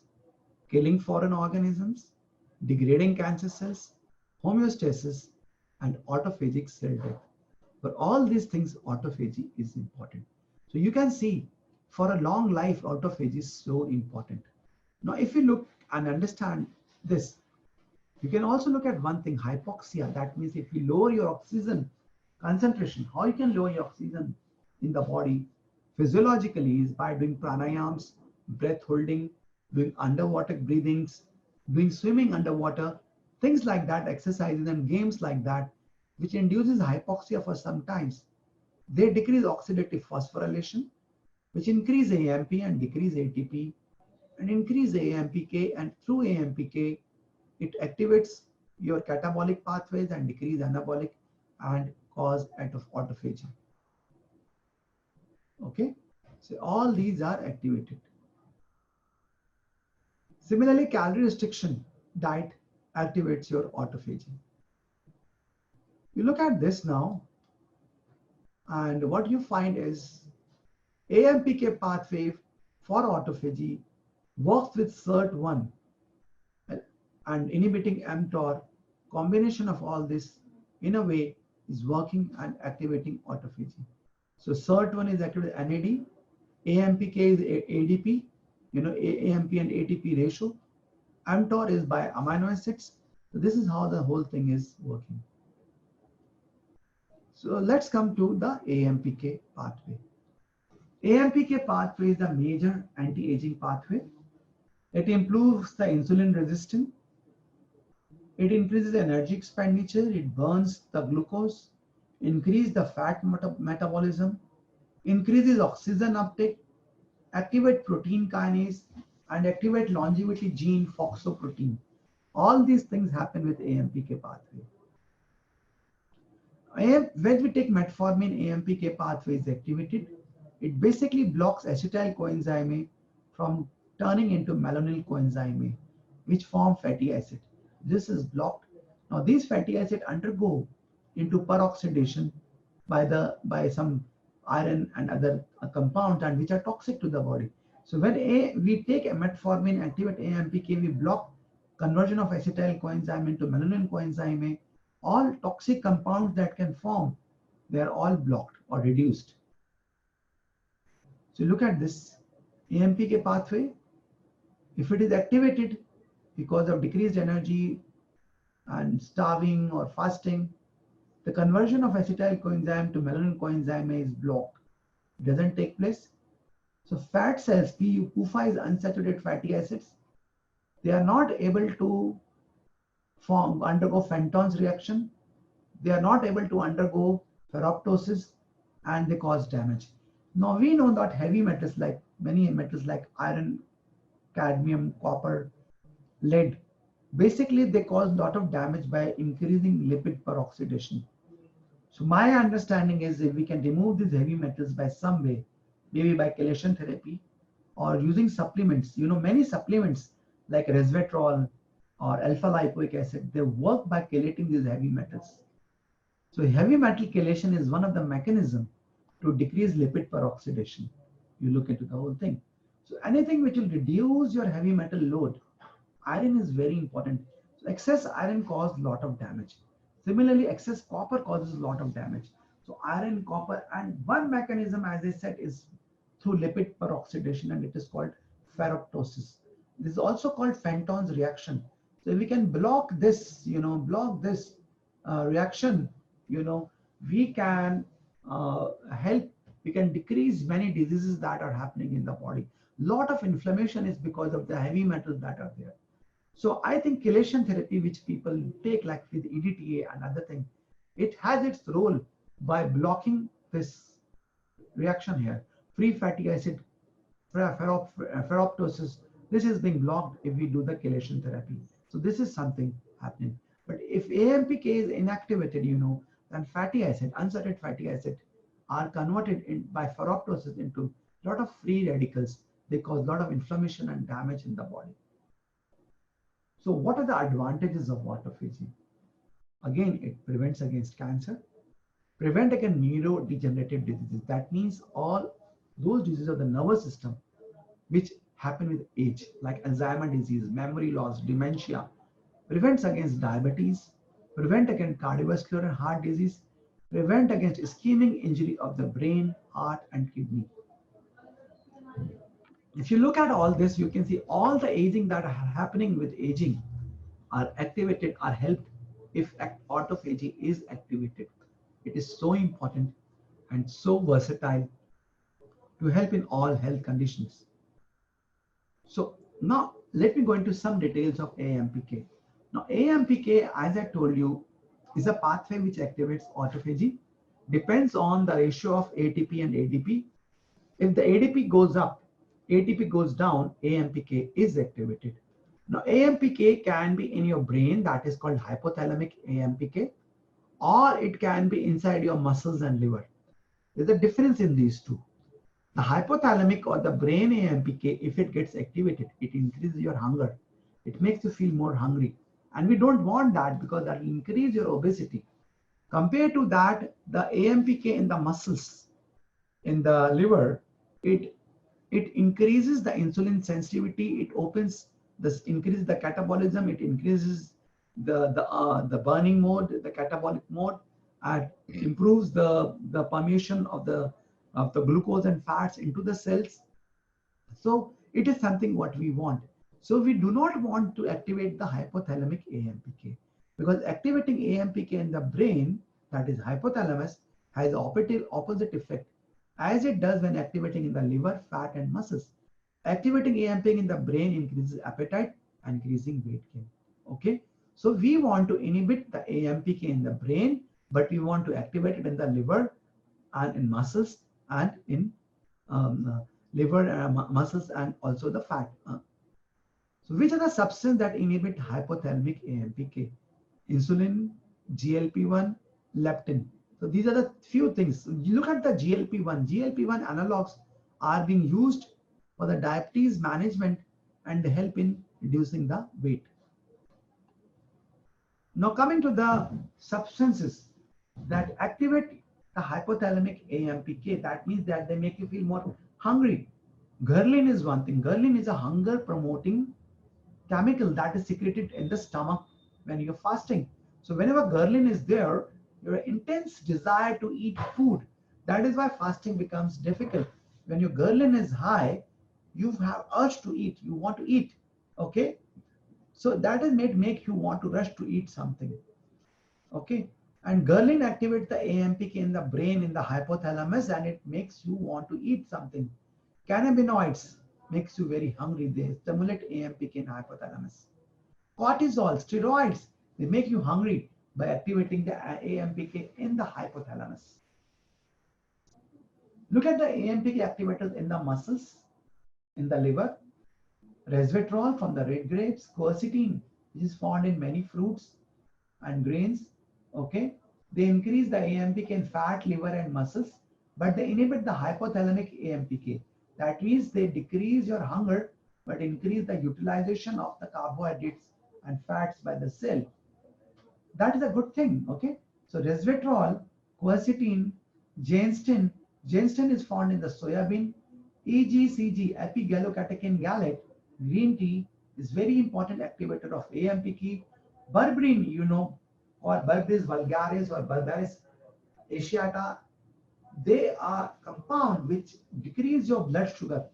killing foreign organisms, degrading cancer cells, homeostasis, and autophagic cell death. For all these things, autophagy is important. So you can see, for a long life, autophagy is so important. Now, if you look and understand this, you can also look at one thing, hypoxia. That means if you lower your oxygen concentration, how you can lower your oxygen in the body physiologically is by doing pranayams, breath holding, doing underwater breathings, doing swimming underwater, things like that, exercises and games like that, which induces hypoxia for some times. They decrease oxidative phosphorylation, which increase AMP and decrease ATP, and increase AMPK, and through AMPK, it activates your catabolic pathways and decrease anabolic and cause autophagy. Okay, so all these are activated. Similarly, calorie restriction diet activates your autophagy. You look at this now, and what you find is AMPK pathway for autophagy works with SIRT1 and inhibiting mTOR. Combination of all this in a way is working and activating autophagy. So SIRT1 is activated NAD, AMPK is ADP, AMP and ATP ratio. mTOR is by amino acids, So this is how the whole thing is working. So let's come to the AMPK pathway. AMPK pathway is a major anti-aging pathway. It improves the insulin resistance. It increases energy expenditure. It burns the glucose, increase the fat metabolism, increases oxygen uptake, activate protein kinase, and activate longevity gene FOXO-protein. All these things happen with AMPK pathway. When we take metformin, AMPK pathway is activated. It basically blocks acetyl coenzyme A from turning into malonyl coenzyme A, which form fatty acid. This is blocked. Now these fatty acid undergo into peroxidation by some iron and other compounds, and which are toxic to the body. So when we take a metformin, activate AMPK, we block conversion of acetyl coenzyme into malonyl coenzyme A. All toxic compounds that can form, they are all blocked or reduced. So look at this AMPK pathway. If it is activated because of decreased energy and starving or fasting, the conversion of acetyl coenzyme to malonyl coenzyme A is blocked. It doesn't take place. So fat cells, PUFA is unsaturated fatty acids. They are not able to undergo Fenton's reaction. They are not able to undergo ferroptosis, and they cause damage. Now we know that heavy metals, like many metals like iron, cadmium, copper, lead, basically they cause a lot of damage by increasing lipid peroxidation. So my understanding is if we can remove these heavy metals by some way, maybe by chelation therapy or using supplements, many supplements like resveratrol or alpha lipoic acid, they work by chelating these heavy metals. So heavy metal chelation is one of the mechanisms to decrease lipid peroxidation. You look into the whole thing. So anything which will reduce your heavy metal load, iron is very important. So excess iron causes a lot of damage. Similarly, excess copper causes a lot of damage. So iron, copper, and one mechanism, as I said, is through lipid peroxidation, and it is called ferroptosis. This is also called Fenton's reaction. So if we can block this, reaction, we can help, we can decrease many diseases that are happening in the body. Lot of inflammation is because of the heavy metals that are there. So I think chelation therapy, which people take like with EDTA and other thing, it has its role by blocking this reaction here. Free fatty acid, ferroptosis, this is being blocked if we do the chelation therapy. So this is something happening. But if AMPK is inactivated, then fatty acid, unsaturated fatty acid, are converted by ferroptosis into a lot of free radicals. They cause a lot of inflammation and damage in the body. So what are the advantages of autophagy? Again, it prevents against cancer, prevent against neurodegenerative diseases. That means all those diseases of the nervous system which happen with age, like Alzheimer's disease, memory loss, dementia, prevents against diabetes, prevent against cardiovascular and heart disease, prevent against ischemic injury of the brain, heart, and kidney. If you look at all this, you can see all the aging that are happening with aging are activated, are helped if autophagy is activated. It is so important and so versatile to help in all health conditions. So now let me go into some details of AMPK. Now AMPK, as I told you, is a pathway which activates autophagy, depends on the ratio of ATP and ADP. If the ADP goes up, ATP goes down, AMPK is activated. Now AMPK can be in your brain, that is called hypothalamic AMPK, or it can be inside your muscles and liver. There's a difference in these two. The hypothalamic or the brain AMPK, if it gets activated, it increases your hunger. It makes you feel more hungry. And we don't want that because that will increase your obesity. Compared to that, the AMPK in the muscles, in the liver, it increases the insulin sensitivity. It opens this, increases the catabolism. It increases the burning mode, the catabolic mode, and improves the permeation of the glucose and fats into the cells. So it is something what we want. So we do not want to activate the hypothalamic AMPK. because activating AMPK in the brain, that is hypothalamus, has opposite effect as it does when activating in the liver, fat, and muscles. Activating AMPK in the brain increases appetite, increasing weight gain. Okay, so we want to inhibit the AMPK in the brain, but we want to activate it in the liver and in muscles and in liver, muscles, and also the fat. So which are the substances that inhibit hypothalamic AMPK? Insulin, GLP-1, leptin. So these are the few things. You look at the GLP-1. GLP-1 analogs are being used for the diabetes management and help in reducing the weight. Now coming to the substances that activate the hypothalamic AMPK, that means that they make you feel more hungry. Ghrelin is one thing. Ghrelin is a hunger promoting chemical that is secreted in the stomach when you're fasting. So whenever ghrelin is there, your intense desire to eat food. That is why fasting becomes difficult. When your ghrelin is high, you have urge to eat. You want to eat. Okay. So that is make you want to rush to eat something. Okay. And ghrelin activates the AMPK in the brain in the hypothalamus, and it makes you want to eat something. Cannabinoids makes you very hungry. They stimulate AMPK in hypothalamus. Cortisol, steroids, they make you hungry by activating the AMPK in the hypothalamus. Look at the AMPK activators in the muscles, in the liver. Resveratrol from the red grapes, quercetin, which is found in many fruits and grains. Okay, they increase the AMPK in fat, liver, and muscles, but they inhibit the hypothalamic AMPK. That means they decrease your hunger, but increase the utilization of the carbohydrates and fats by the cell. That is a good thing. Okay, so resveratrol, quercetin, ginseng. Ginseng is found in the soybean. EGCG, epigallocatechin gallate, green tea is very important activator of AMPK. Berberine, you know, or Berberis vulgaris or Berberis asiata, they are compound which decrease your blood sugar.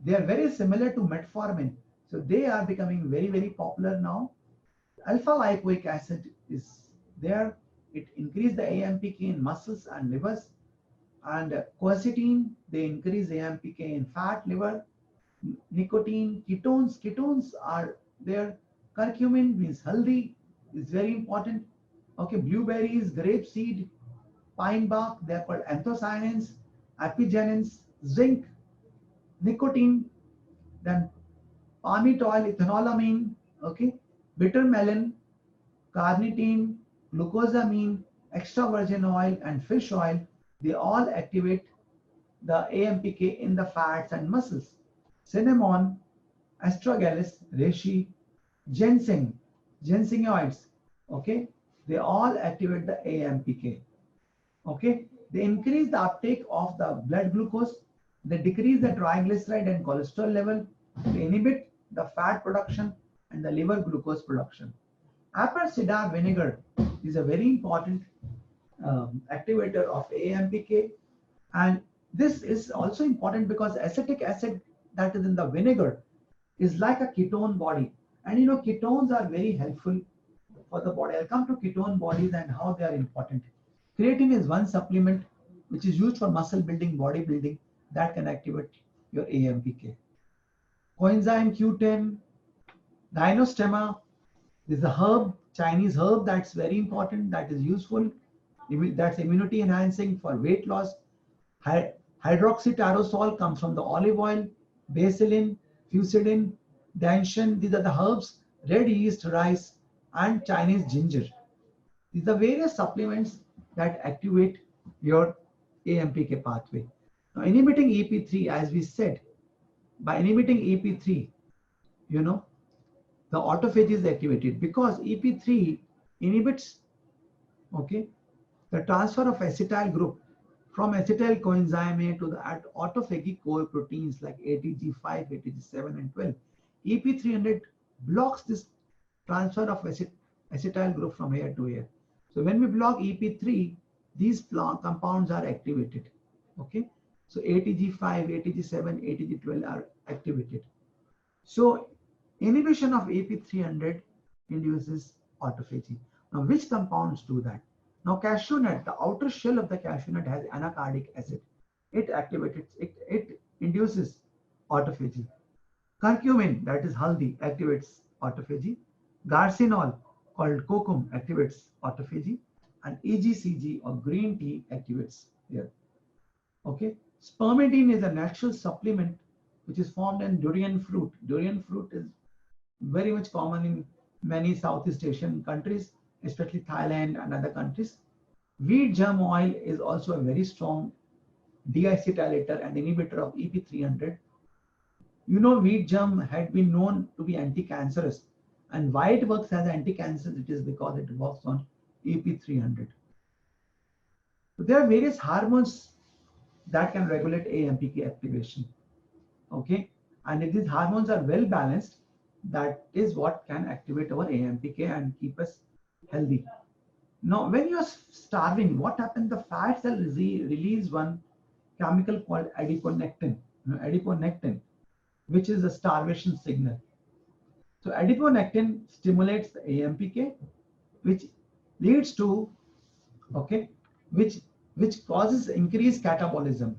They are very similar to metformin. So they are becoming very, very popular now. Alpha lipoic acid is there. It increases the AMPK in muscles and livers. And quercetin, they increase AMPK in fat, liver. Nicotine, ketones are there. Curcumin means healthy, is very important. Okay, blueberries, grape seed, pine bark, they are called anthocyanins, apigenins, zinc, nicotine, then palmitoyl, ethanolamine, okay, bitter melon, carnitine, glucosamine, extra virgin oil, and fish oil, they all activate the AMPK in the fats and muscles. Cinnamon, astragalus, reishi, ginseng, ginsengoids, okay, they all activate the AMPK. Okay, they increase the uptake of the blood glucose, they decrease the triglyceride and cholesterol level, they inhibit the fat production and the liver glucose production. Apple cider vinegar is a very important activator of AMPK, and this is also important because acetic acid that is in the vinegar is like a ketone body, and you know ketones are very helpful for the body. I'll come to ketone bodies and how they are important. Creatine is one supplement which is used for muscle building, body building, that can activate your AMPK. Coenzyme Q10, Dinostemma, this is a herb, Chinese herb that's very important, that is useful, that's immunity enhancing for weight loss. Hydroxytyrosol comes from the olive oil, basilin, fusidin, danshan, these are the herbs, red yeast, rice, and Chinese ginger. These are various supplements that activate your AMPK pathway. Now, inhibiting EP3, as we said, by inhibiting EP3, you know, the autophagy is activated because EP3 inhibits, okay, the transfer of acetyl group from acetyl coenzyme A to the autophagic core proteins like ATG5, ATG7, and 12. EP300 blocks this transfer of acetyl group from here to here. So when we block EP3, these compounds are activated. Okay, so ATG5, ATG7, ATG12 are activated. So inhibition of AP300 induces autophagy. Now, which compounds do that? Now, cashew nut, the outer shell of the cashew nut has anacardic acid. It activates, it induces autophagy. Curcumin, that is haldi, activates autophagy. Garcinol, called kokum, activates autophagy. And EGCG or green tea activates here. Okay. Spermidine is a natural supplement which is formed in durian fruit. Durian fruit is very much common in many Southeast Asian countries, especially Thailand and other countries. Wheat germ oil is also a very strong deacetylator and inhibitor of EP300. You know, wheat germ had been known to be anti-cancerous, and why it works as anti-cancerous, it is because it works on EP300. So there are various hormones that can regulate AMPK activation. Okay, and if these hormones are well balanced, that is what can activate our AMPK and keep us healthy. Now, when you're starving, what happens? The fat cell release one chemical called adiponectin. Adiponectin, which is a starvation signal. So adiponectin stimulates the AMPK, which leads to, okay, which causes increased catabolism.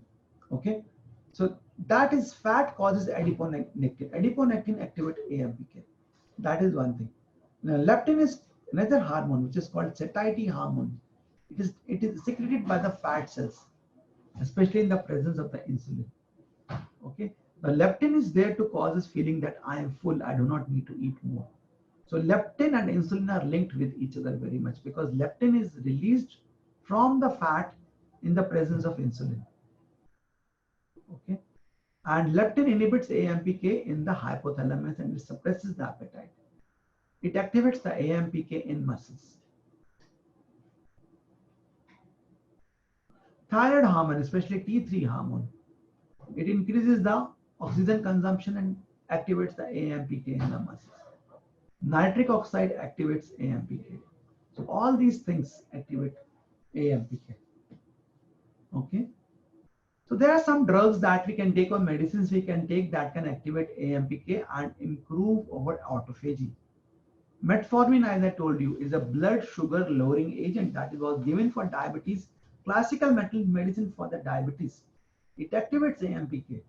Okay, so that is fat causes adiponectin. Adiponectin activates AMPK. That is one thing. Now, leptin is another hormone which is called satiety hormone. It is secreted by the fat cells, especially in the presence of the insulin. Okay, the leptin is there to cause us feeling that I am full, I do not need to eat more. So leptin and insulin are linked with each other very much because leptin is released from the fat in the presence of insulin. Okay, and leptin inhibits AMPK in the hypothalamus and it suppresses the appetite. It activates the AMPK in muscles. Thyroid hormone, especially T3 hormone, it increases the oxygen consumption and activates the AMPK in the muscles. Nitric oxide activates AMPK. So all these things activate AMPK. Okay. So there are some drugs that we can take or medicines we can take that can activate AMPK and improve our autophagy. Metformin, as I told you, is a blood sugar lowering agent that was given for diabetes, classical medicine for the diabetes. It activates AMPK.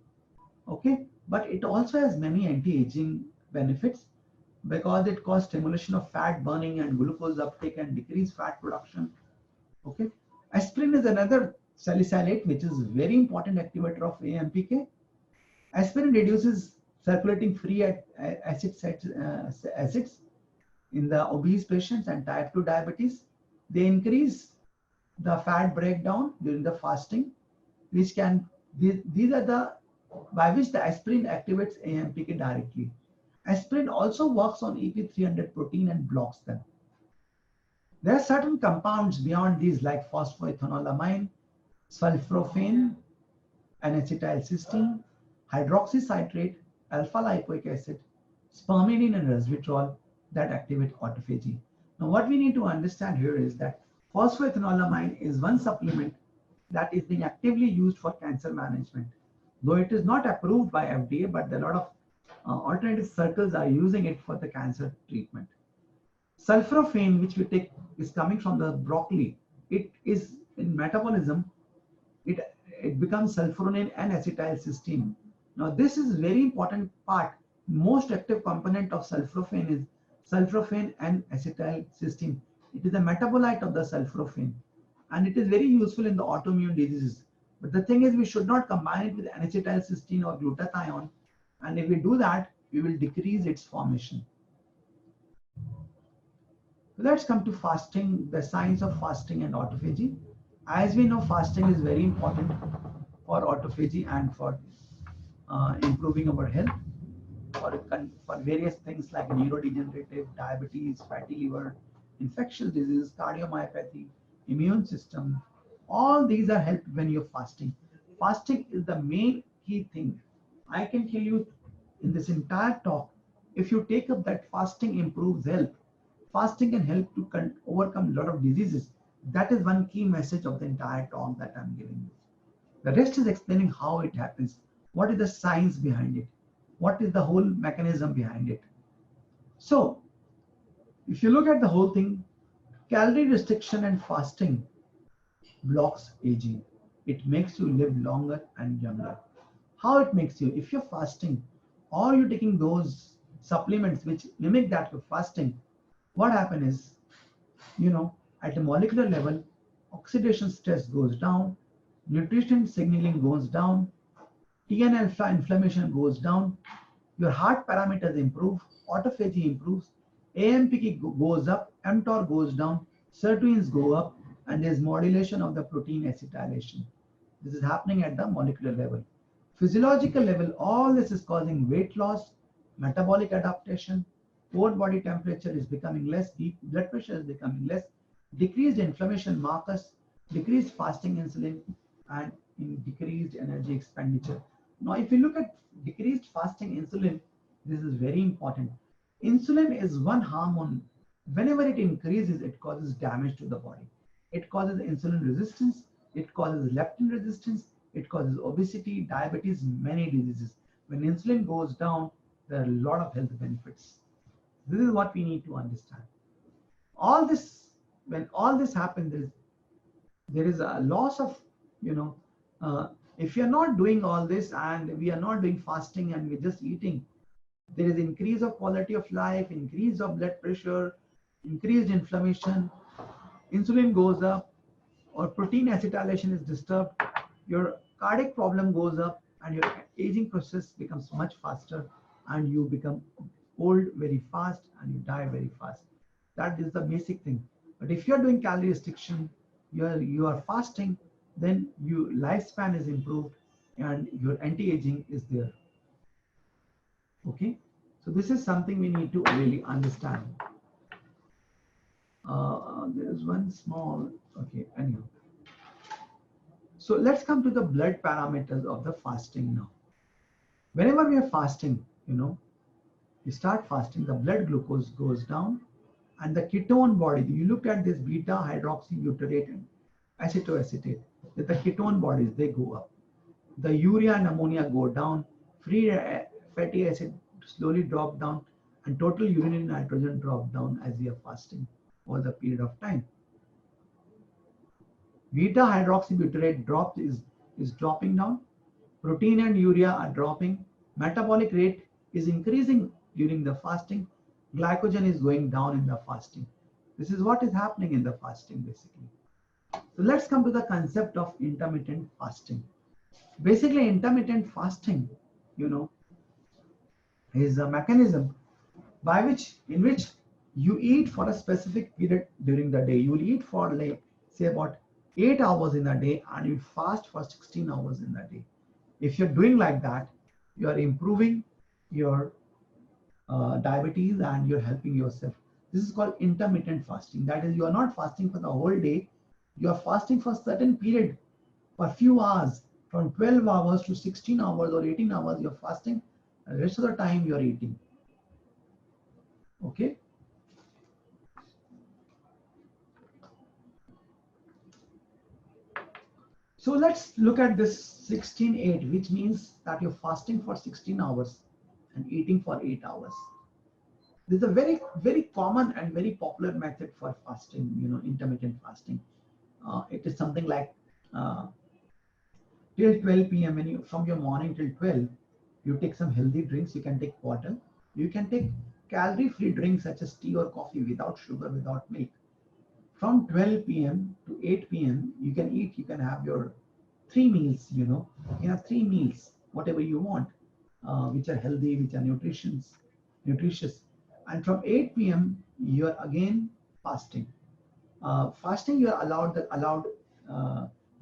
Okay, but it also has many anti-aging benefits because it causes stimulation of fat burning and glucose uptake and decrease fat production. Okay, aspirin is another salicylate which is very important activator of AMPK. Aspirin reduces circulating free acids in the obese patients and type 2 diabetes. They increase the fat breakdown during the fasting, which can, these are the, by which the aspirin activates AMPK directly. Aspirin also works on EP300 protein and blocks them. There are certain compounds beyond these like phosphoethanolamine, sulforaphane, N-acetylcysteine, hydroxycitrate, alpha-lipoic acid, spermidine and resveratrol that activate autophagy. Now what we need to understand here is that phosphoethanolamine is one supplement that is being actively used for cancer management. Though it is not approved by FDA, but a lot of alternative circles are using it for the cancer treatment. Sulforaphane, which we take, is coming from the broccoli. It is in metabolism, it becomes sulforaphane and acetylcysteine. Now this is very important part. Most active component of sulforaphane is sulforaphane and acetylcysteine. It is a metabolite of the sulforaphane and it is very useful in the autoimmune diseases. But the thing is, we should not combine it with N-acetylcysteine or glutathione. And if we do that, we will decrease its formation. Let's come to fasting, the science of fasting and autophagy. As we know, fasting is very important for autophagy and for improving our health, for various things like neurodegenerative, diabetes, fatty liver, infectious disease, cardiomyopathy, immune system. All these are helped when you're fasting. Fasting is the main key thing. I can tell you in this entire talk, if you take up that fasting improves health, fasting can help to overcome a lot of diseases. That is one key message of the entire talk that I'm giving you. The rest is explaining how it happens. What is the science behind it? What is the whole mechanism behind it? So, if you look at the whole thing, Calorie restriction and fasting blocks aging. It makes you live longer and younger. How it makes you? If you're fasting or you're taking those supplements which mimic that of fasting, what happens is, at a molecular level, oxidation stress goes down, nutrition signaling goes down, TNF inflammation goes down, your heart parameters improve, autophagy improves, AMP goes up, mTOR goes down, sirtuins go up, and there's modulation of the protein acetylation. This is happening at the molecular level. Physiological level, all this is causing weight loss, metabolic adaptation, core body temperature is becoming less, blood pressure is becoming less, decreased inflammation markers, decreased fasting insulin, and decreased energy expenditure. Now, if you look at decreased fasting insulin, this is very important. Insulin is one hormone. Whenever it increases, it causes damage to the body. It causes insulin resistance, it causes leptin resistance, it causes obesity, diabetes, many diseases. When insulin goes down, there are a lot of health benefits. This is what we need to understand. All this, when all this happens, there is a loss of, you know, if you're not doing all this and we are not doing fasting and we're just eating, there is increase of quality of life, increase of blood pressure, increased inflammation, insulin goes up, or protein acetylation is disturbed, your cardiac problem goes up, and your aging process becomes much faster, and you become old very fast and you die very fast. That is the basic thing. But if you're doing calorie restriction, you are fasting, then your lifespan is improved and your anti-aging is there. Okay, so this is something we need to really understand. There is one small, okay, anyhow. So let's come to the blood parameters of the fasting now. Whenever we are fasting, you start fasting, the blood glucose goes down, and the ketone body, you look at this beta hydroxybutyrate and acetoacetate, that the ketone bodies, they go up. The urea and ammonia go down, free fatty acid slowly drop down, and total urinary nitrogen drop down as we are fasting for the period of time. Beta hydroxybutyrate is dropping down, protein and urea are dropping, metabolic rate is increasing during the fasting, glycogen is going down in the fasting. This is what is happening in the fasting basically. So let's come to the concept of intermittent fasting. Basically, intermittent fasting, is a mechanism in which you eat for a specific period during the day. You will eat for, like, say, about 8 hours in a day, and you fast for 16 hours in a day. If you're doing like that, you are improving your diabetes and you're helping yourself. This is called intermittent fasting. That is, you are not fasting for the whole day. You are fasting for a certain period, for a few hours, from 12 hours to 16 hours or 18 hours, you're fasting. The rest of the time, you're eating. Okay. So let's look at this 16-8, which means that you're fasting for 16 hours and eating for 8 hours. This is a very, very common and very popular method for fasting, intermittent fasting. It is something like till 12 p.m. when from your morning till 12, you take some healthy drinks. You can take water. You can take calorie-free drinks such as tea or coffee without sugar, without milk. From 12 p.m. to 8 p.m., you can eat. You can have your 3 meals. You can have 3 meals, whatever you want, which are healthy, which are nutritious. And from 8 p.m., you are again fasting. Fasting, you are allowed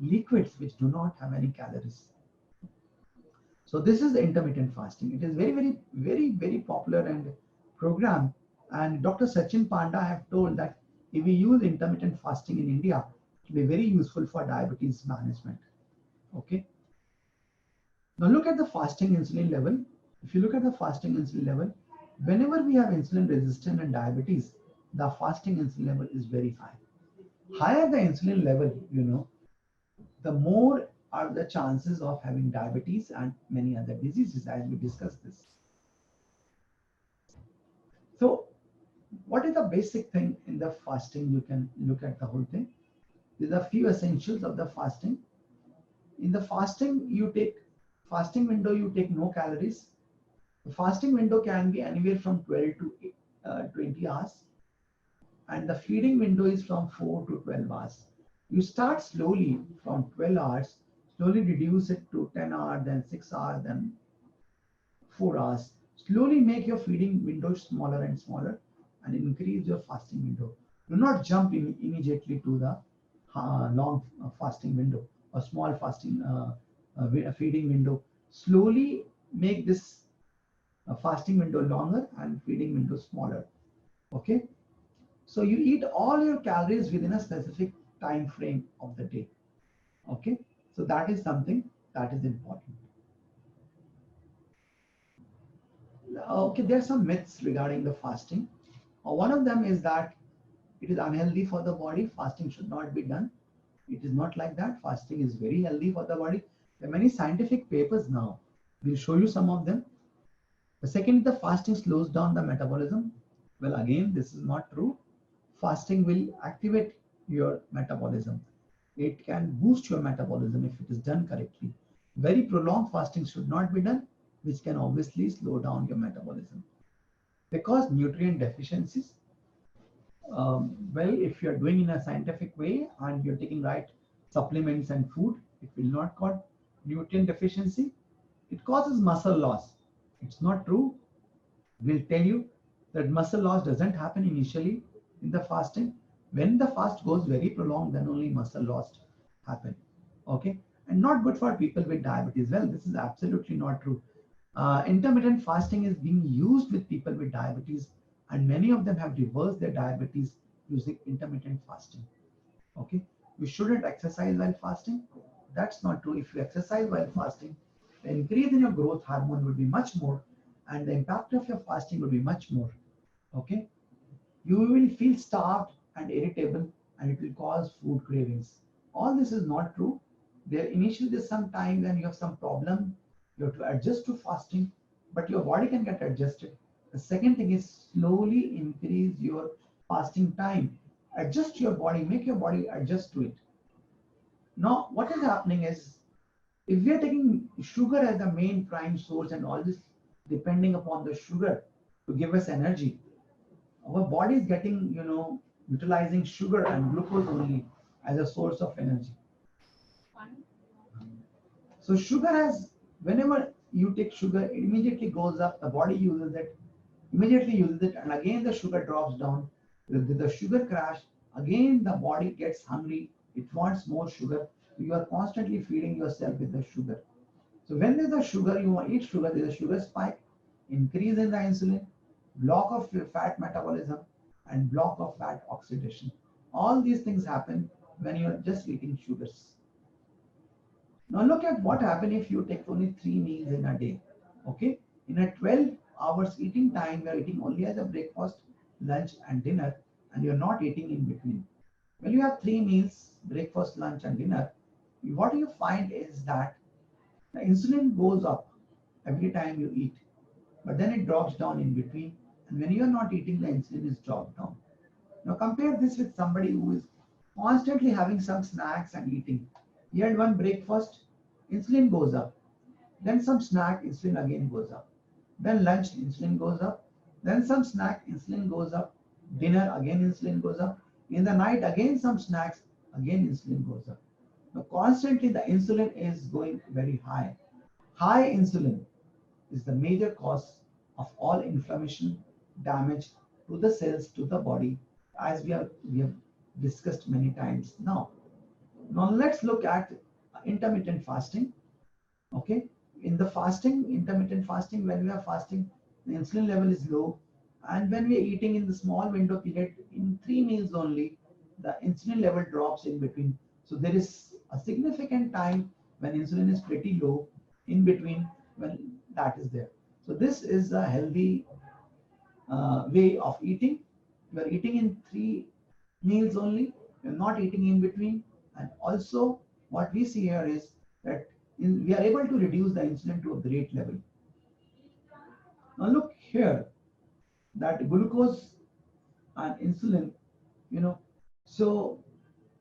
liquids which do not have any calories. So this is the intermittent fasting. It is very, very, very, very popular and program. And Dr. Sachin Panda have told that if we use intermittent fasting in India, it will be very useful for diabetes management. Okay. Now look at the fasting insulin level. If you look at the fasting insulin level, whenever we have insulin resistance and diabetes, the fasting insulin level is very high. Higher the insulin level, the more are the chances of having diabetes and many other diseases, as we discussed this. So What is the basic thing in the fasting? You can look at the whole thing. These are few essentials of the fasting. In the fasting window, you take no calories. The fasting window can be anywhere from 12 to 20 hours, and the feeding window is from 4 to 12 hours. You start slowly from 12 hours, slowly reduce it to 10 hours, then 6 hours, then 4 hours. Slowly make your feeding window smaller and smaller and increase your fasting window. Do not jump in immediately to the long fasting window or small fasting feeding window. Slowly make this fasting window longer and feeding window smaller. Okay. So you eat all your calories within a specific time frame of the day. Okay. So that is something that is important. Okay, there are some myths regarding the fasting. One of them is that it is unhealthy for the body. Fasting should not be done. It is not like that. Fasting is very healthy for the body. There are many scientific papers now. We'll show you some of them. The second, the fasting slows down the metabolism. Well, again, this is not true. Fasting will activate your metabolism. It can boost your metabolism if it is done correctly. Very prolonged fasting should not be done, which can obviously slow down your metabolism. Because nutrient deficiencies, well, if you're doing in a scientific way and you're taking right supplements and food, it will not cause nutrient deficiency. It causes muscle loss. It's not true. We'll tell you that muscle loss doesn't happen initially in the fasting. When the fast goes very prolonged, then only muscle loss happen. Okay, and not good for people with diabetes. Well, this is absolutely not true. Intermittent fasting is being used with people with diabetes, and many of them have reversed their diabetes using intermittent fasting. Okay, you shouldn't exercise while fasting. That's not true. If you exercise while fasting, the increase in your growth hormone will be much more, and the impact of your fasting will be much more. Okay, you will feel starved and irritable, and it will cause food cravings. All this is not true. There initially there's some time when you have some problem, you have to adjust to fasting, but your body can get adjusted. The second thing is slowly increase your fasting time. Adjust your body, make your body adjust to it. Now, what is happening is if we are taking sugar as the main prime source and all this depending upon the sugar to give us energy, our body is getting, utilizing sugar and glucose only as a source of energy. So sugar has, whenever you take sugar, it immediately goes up, the body uses it, immediately uses it, and again the sugar drops down. With the sugar crash, again the body gets hungry, it wants more sugar. You are constantly feeding yourself with the sugar. So when there's a sugar, you eat sugar, there's a sugar spike, increase in the insulin, block of fat metabolism, and block of fat oxidation. All these things happen when you're just eating sugars. Now look at what happens if you take only 3 meals in a day. Okay, in a 12 hours eating time, you're eating only as a breakfast, lunch, and dinner, and you're not eating in between. When you have 3 meals, breakfast, lunch, and dinner, what you find is that the insulin goes up every time you eat, but then it drops down in between. And when you're not eating, the insulin is dropped down. Now compare this with somebody who is constantly having some snacks and eating. He had one breakfast, insulin goes up. Then some snack, insulin again goes up. Then lunch, insulin goes up. Then some snack, insulin goes up. Dinner, again insulin goes up. In the night, again some snacks, again insulin goes up. Now constantly the insulin is going very high. High insulin is the major cause of all inflammation, damage to the cells, to the body, as we have discussed many times now. Now let's look at intermittent fasting. Okay, in the fasting, intermittent fasting, when we are fasting, the insulin level is low, and when we are eating in the small window period, in 3 meals only, the insulin level drops in between. So there is a significant time when insulin is pretty low in between when that is there. So this is a healthy way of eating. You are eating in 3 meals only. You're not eating in between. And also, what we see here is that we are able to reduce the insulin to a great level. Now look here, that glucose. and insulin, you know. So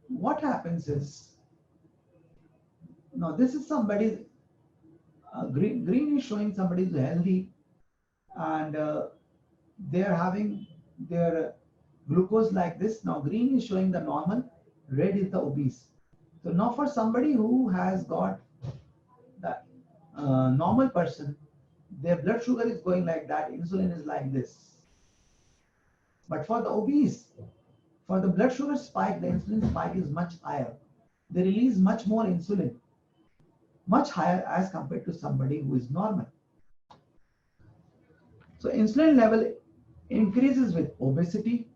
what happens is, now this is somebody, green is showing somebody who's healthy, and they are having their glucose like this. Now green is showing the normal, red is the obese. So now for somebody who has got the normal person, their blood sugar is going like that, insulin is like this. But for the obese, for the blood sugar spike, the insulin spike is much higher. They release much more insulin, much higher as compared to somebody who is normal. So insulin level increases with obesity,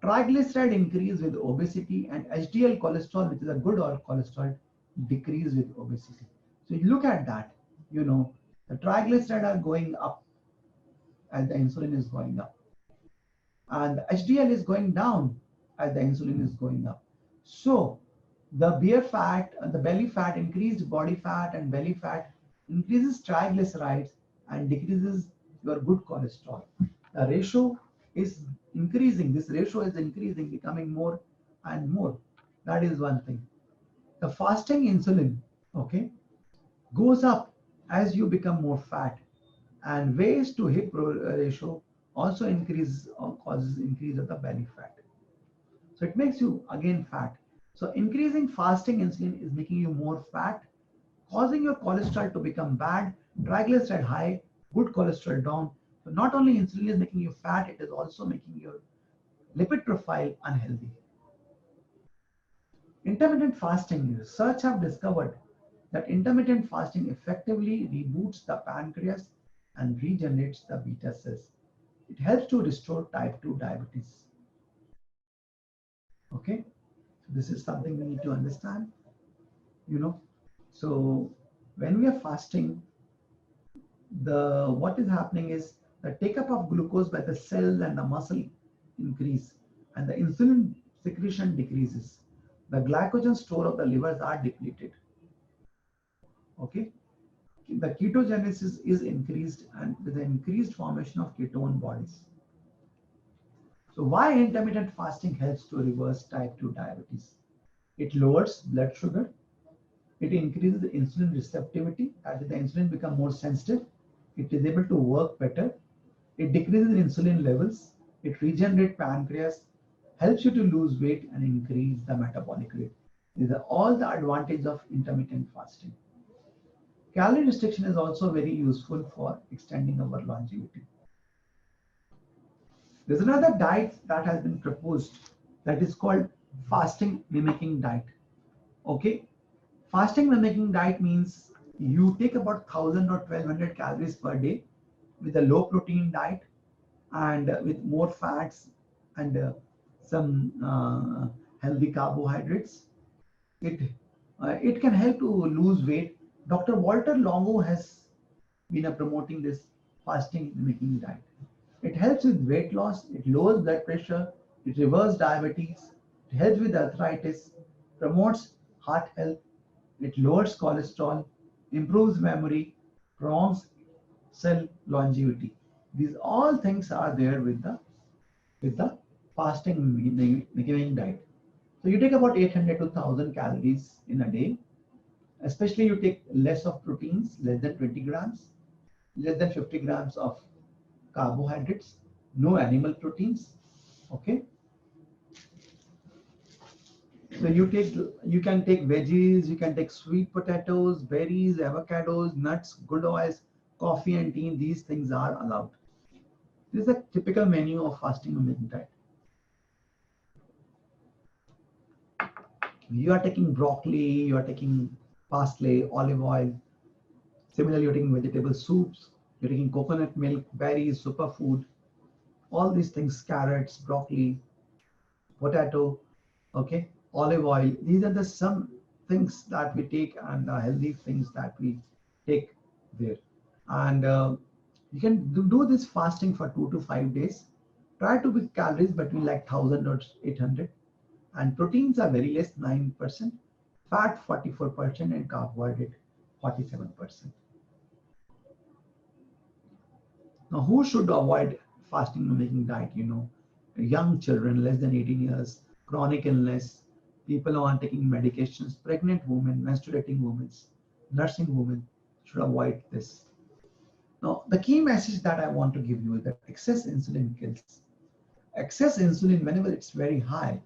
triglyceride increase with obesity, and HDL cholesterol, which is a good oil cholesterol, decrease with obesity. So you look at that, you know, the triglyceride are going up as the insulin is going up, and the HDL is going down as the insulin is going up. So the beer fat and the belly fat, increased body fat and belly fat increases triglycerides and decreases your good cholesterol. The ratio is increasing. This ratio is increasing, becoming more and more. That is one thing. The fasting insulin, okay, goes up as you become more fat, and waist to hip ratio also increases or causes increase of the belly fat. So it makes you again fat. So increasing fasting insulin is making you more fat, causing your cholesterol to become bad, triglyceride high, good cholesterol down. So not only insulin is making you fat, it is also making your lipid profile unhealthy. Intermittent fasting, research have discovered that intermittent fasting effectively reboots the pancreas and regenerates the beta cells. It helps to restore type 2 diabetes. Okay, so this is something we need to understand, you know. So when we are fasting, the what is happening is the take up of glucose by the cells and the muscle increase, and the insulin secretion decreases. The glycogen store of the livers are depleted. Okay, the ketogenesis is increased, and with the increased formation of ketone bodies. So why intermittent fasting helps to reverse type 2 diabetes? It lowers blood sugar. It increases the insulin receptivity. As the insulin become more sensitive, it is able to work better. It decreases insulin levels. It regenerates pancreas, helps you to lose weight and increase the metabolic rate. These are all the advantages of intermittent fasting. Calorie restriction is also very useful for extending our longevity. There's another diet that has been proposed that is called fasting mimicking diet. Okay, fasting mimicking diet means you take about 1000 or 1200 calories per day with a low protein diet, and with more fats and some healthy carbohydrates. It can help to lose weight. Dr. Walter Longo has been promoting this fasting mimicking diet. It helps with weight loss, it lowers blood pressure, it reverses diabetes, it helps with arthritis, promotes heart health, it lowers cholesterol, improves memory, prolongs cell longevity. These all things are there with the fasting mimicking diet. So you take about 800 to 1000 calories in a day. Especially you take less of proteins, less than 20 grams, less than 50 grams of carbohydrates, no animal proteins. Okay. So you can take veggies, you can take sweet potatoes, berries, avocados, nuts, good oils, coffee and tea. These things are allowed. This is a typical menu of fasting mimicking diet. You are taking broccoli, you are taking parsley, olive oil. Similarly, you're taking vegetable soups, you're taking coconut milk, berries, superfood, all these things, carrots, broccoli, potato, okay, olive oil. These are the some things that we take, and healthy things that we take there. And you can do this fasting for 2 to 5 days. Try to be calories between like 1000 or 800, and proteins are very less, 9%, fat 44%, and carbohydrate 47%. Now, who should avoid fasting mimicking diet? You know, young children less than 18 years, chronic illness, people who are taking medications, pregnant women, menstruating women, nursing women should avoid this. Now, the key message that I want to give you is that excess insulin kills. Excess insulin, whenever it's very high,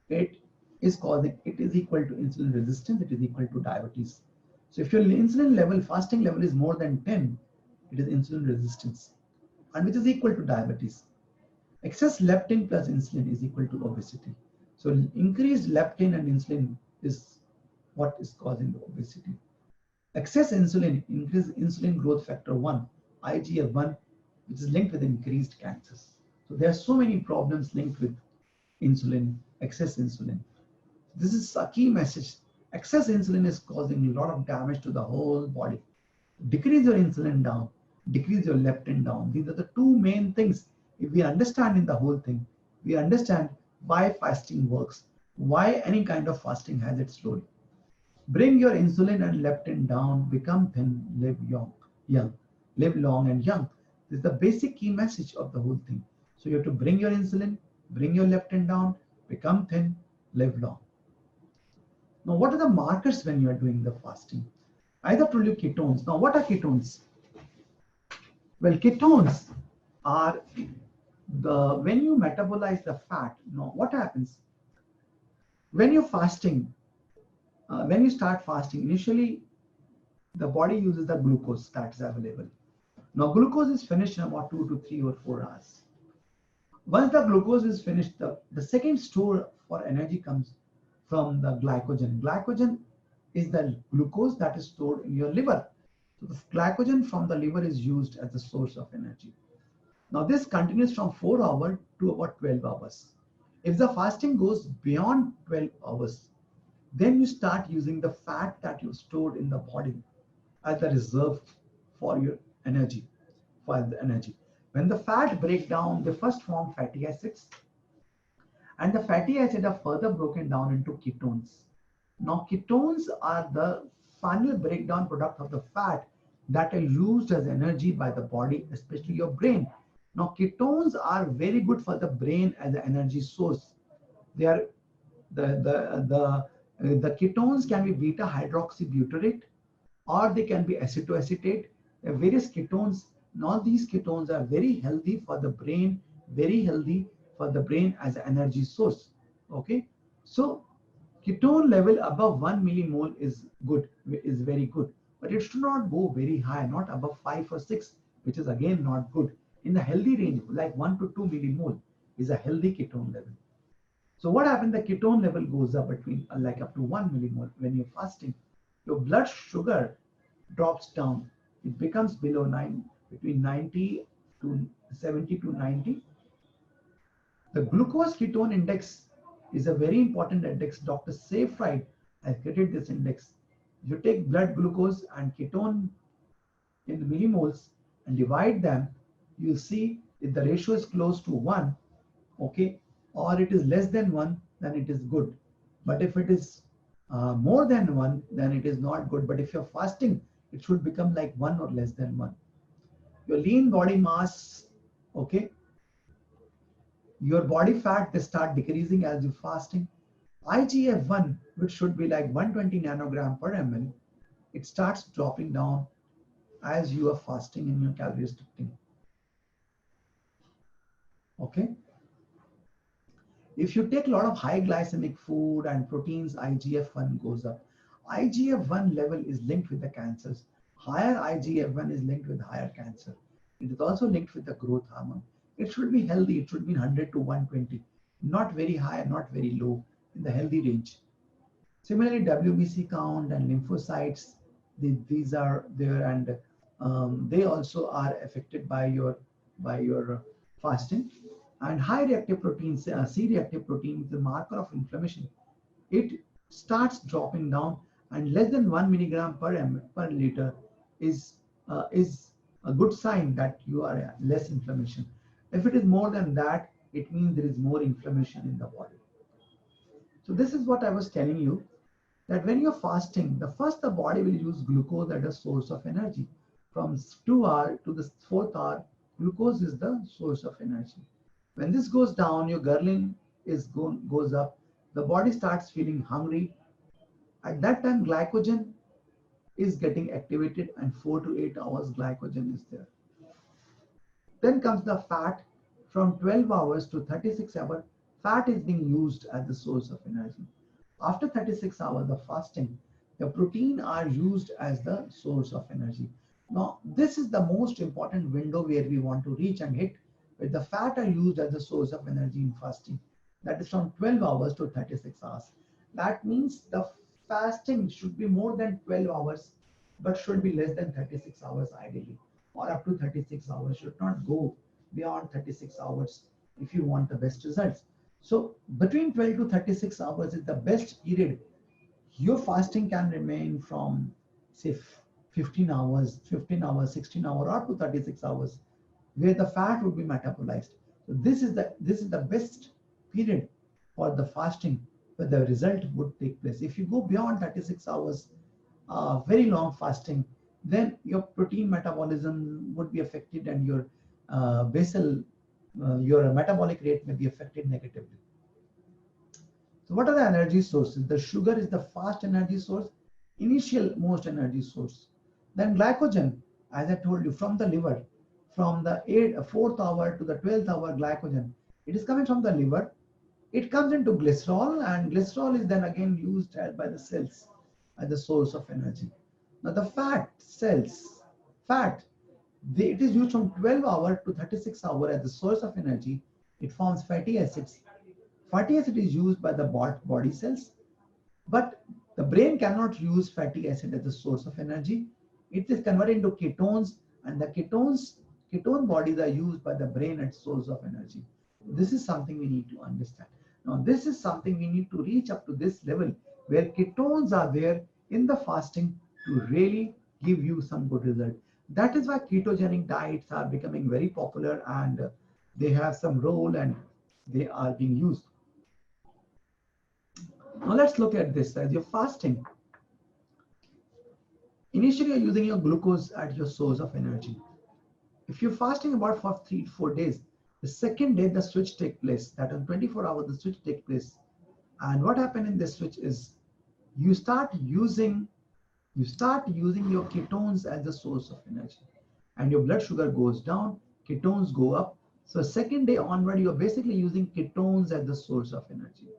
it it is equal to insulin resistance, it is equal to diabetes. So if your insulin level, fasting level is more than 10, it is insulin resistance, and which is equal to diabetes. Excess leptin plus insulin is equal to obesity. So increased leptin and insulin is what is causing the obesity. Excess insulin, increased insulin growth factor 1, IGF-1, which is linked with increased cancers. So there are so many problems linked with insulin, excess insulin. This is a key message. Excess insulin is causing a lot of damage to the whole body. Decrease your insulin down, decrease your leptin down. These are the two main things. If we understand in the whole thing, we understand why fasting works, why any kind of fasting has its role. Bring your insulin and leptin down, become thin, young, live long and young. This is the basic key message of the whole thing. So you have to bring your insulin, bring your leptin down, become thin, live long. Now, what are the markers when you are doing the fasting? I have told you ketones. Now, what are ketones? Well, ketones are when you metabolize the fat. Now, what happens? When you're fasting, when you start fasting, initially the body uses the glucose that is available. Now, glucose is finished in about 2 to 3 or 4 hours. Once the glucose is finished, the second store for energy comes from the glycogen. Glycogen is the glucose that is stored in your liver. So the glycogen from the liver is used as the source of energy. Now this continues from 4 hours to about 12 hours. If the fasting goes beyond 12 hours, then you start using the fat that you stored in the body as the reserve for your energy, When the fat break down, they first form fatty acids, and the fatty acids are further broken down into ketones. Now, ketones are the final breakdown product of the fat that are used as energy by the body, especially your brain. Now, ketones are very good for the brain as an energy source. They are the ketones can be beta hydroxybutyrate, or they can be acetoacetate. There are various ketones. All these ketones are very healthy for the brain, very healthy for the brain as an energy source. Okay, so ketone level above 1 millimole is good, is very good, but it should not go very high, not above 5 or 6, which is again not good. In the healthy range, like 1 to 2 millimole is a healthy ketone level. So what happens? The ketone level goes up between like up to 1 millimole when you're fasting. Your blood sugar drops down. It becomes below 9, between 90 to 70 to 90. The glucose ketone index is a very important index. Dr. Seyfried has created this index. You take blood glucose and ketone in millimoles and divide them, you see if the ratio is close to 1, okay, or it is less than 1, then it is good. But if it is more than 1, then it is not good. But if you're fasting, it should become like 1 or less than 1. Your lean body mass, okay, your body fat, they start decreasing as you're fasting. IGF-1, which should be like 120 nanogram per ml, it starts dropping down as you are fasting and your calorie restricting. Okay. If you take a lot of high glycemic food and proteins, IGF-1 goes up. IGF-1 level is linked with the cancers. Higher IGF-1 is linked with higher cancer. It is also linked with the growth hormone. It should be healthy. It should be 100 to 120, not very high, not very low, in the healthy range. Similarly, WBC count and lymphocytes, these are there, and they also are affected by your fasting. And high reactive protein, C-reactive protein, is a marker of inflammation. It starts dropping down, and less than 1 milligram per liter is a good sign that you are less inflammation. If it is more than that, it means there is more inflammation in the body. So this is what I was telling you, that when you're fasting, the body will use glucose as a source of energy. From 2 hour to the 4th hour, glucose is the source of energy. When this goes down, your ghrelin goes up. The body starts feeling hungry. At that time, glycogen is getting activated, and 4 to 8 hours glycogen is there. Then comes the fat. From 12 hours to 36 hours, fat is being used as the source of energy. After 36 hours of fasting, the protein are used as the source of energy. Now, this is the most important window where we want to reach and hit, where the fat are used as the source of energy in fasting. That is from 12 hours to 36 hours. That means the fasting should be more than 12 hours, but should be less than 36 hours ideally, or up to 36 hours. Should not go beyond 36 hours if you want the best results. So between 12 to 36 hours is the best period. Your fasting can remain from say 15 hours, 16 hours, or to 36 hours, where the fat would be metabolized. So this is the best period for the fasting, where the result would take place. If you go beyond 36 hours, very long fasting, then your protein metabolism would be affected, and your your metabolic rate may be affected negatively. So what are the energy sources? The sugar is the fast energy source, initial most energy source. Then glycogen, as I told you, from the liver, from the 4th hour to the 12th hour glycogen, it is coming from the liver. It comes into glycerol, and glycerol is then again used by the cells as the source of energy. Now the fat cells, fat, it is used from 12 hour to 36 hour as the source of energy. It forms fatty acids. Fatty acid is used by the body cells, but the brain cannot use fatty acid as the source of energy. It is converted into ketones, and the ketone bodies are used by the brain as source of energy. This is something we need to understand. Now, this is something we need to reach up to this level where ketones are there in the fasting to really give you some good result. That is why ketogenic diets are becoming very popular, and they have some role, and they are being used. Now let's look at this. As you're fasting, initially you're using your glucose as your source of energy. If you're fasting about for 3 to 4 days, the second day the switch takes place. That in 24 hours the switch takes place. And what happened in this switch is you start using your ketones as the source of energy, and your blood sugar goes down, ketones go up. So second day onward, you're basically using ketones as the source of energy.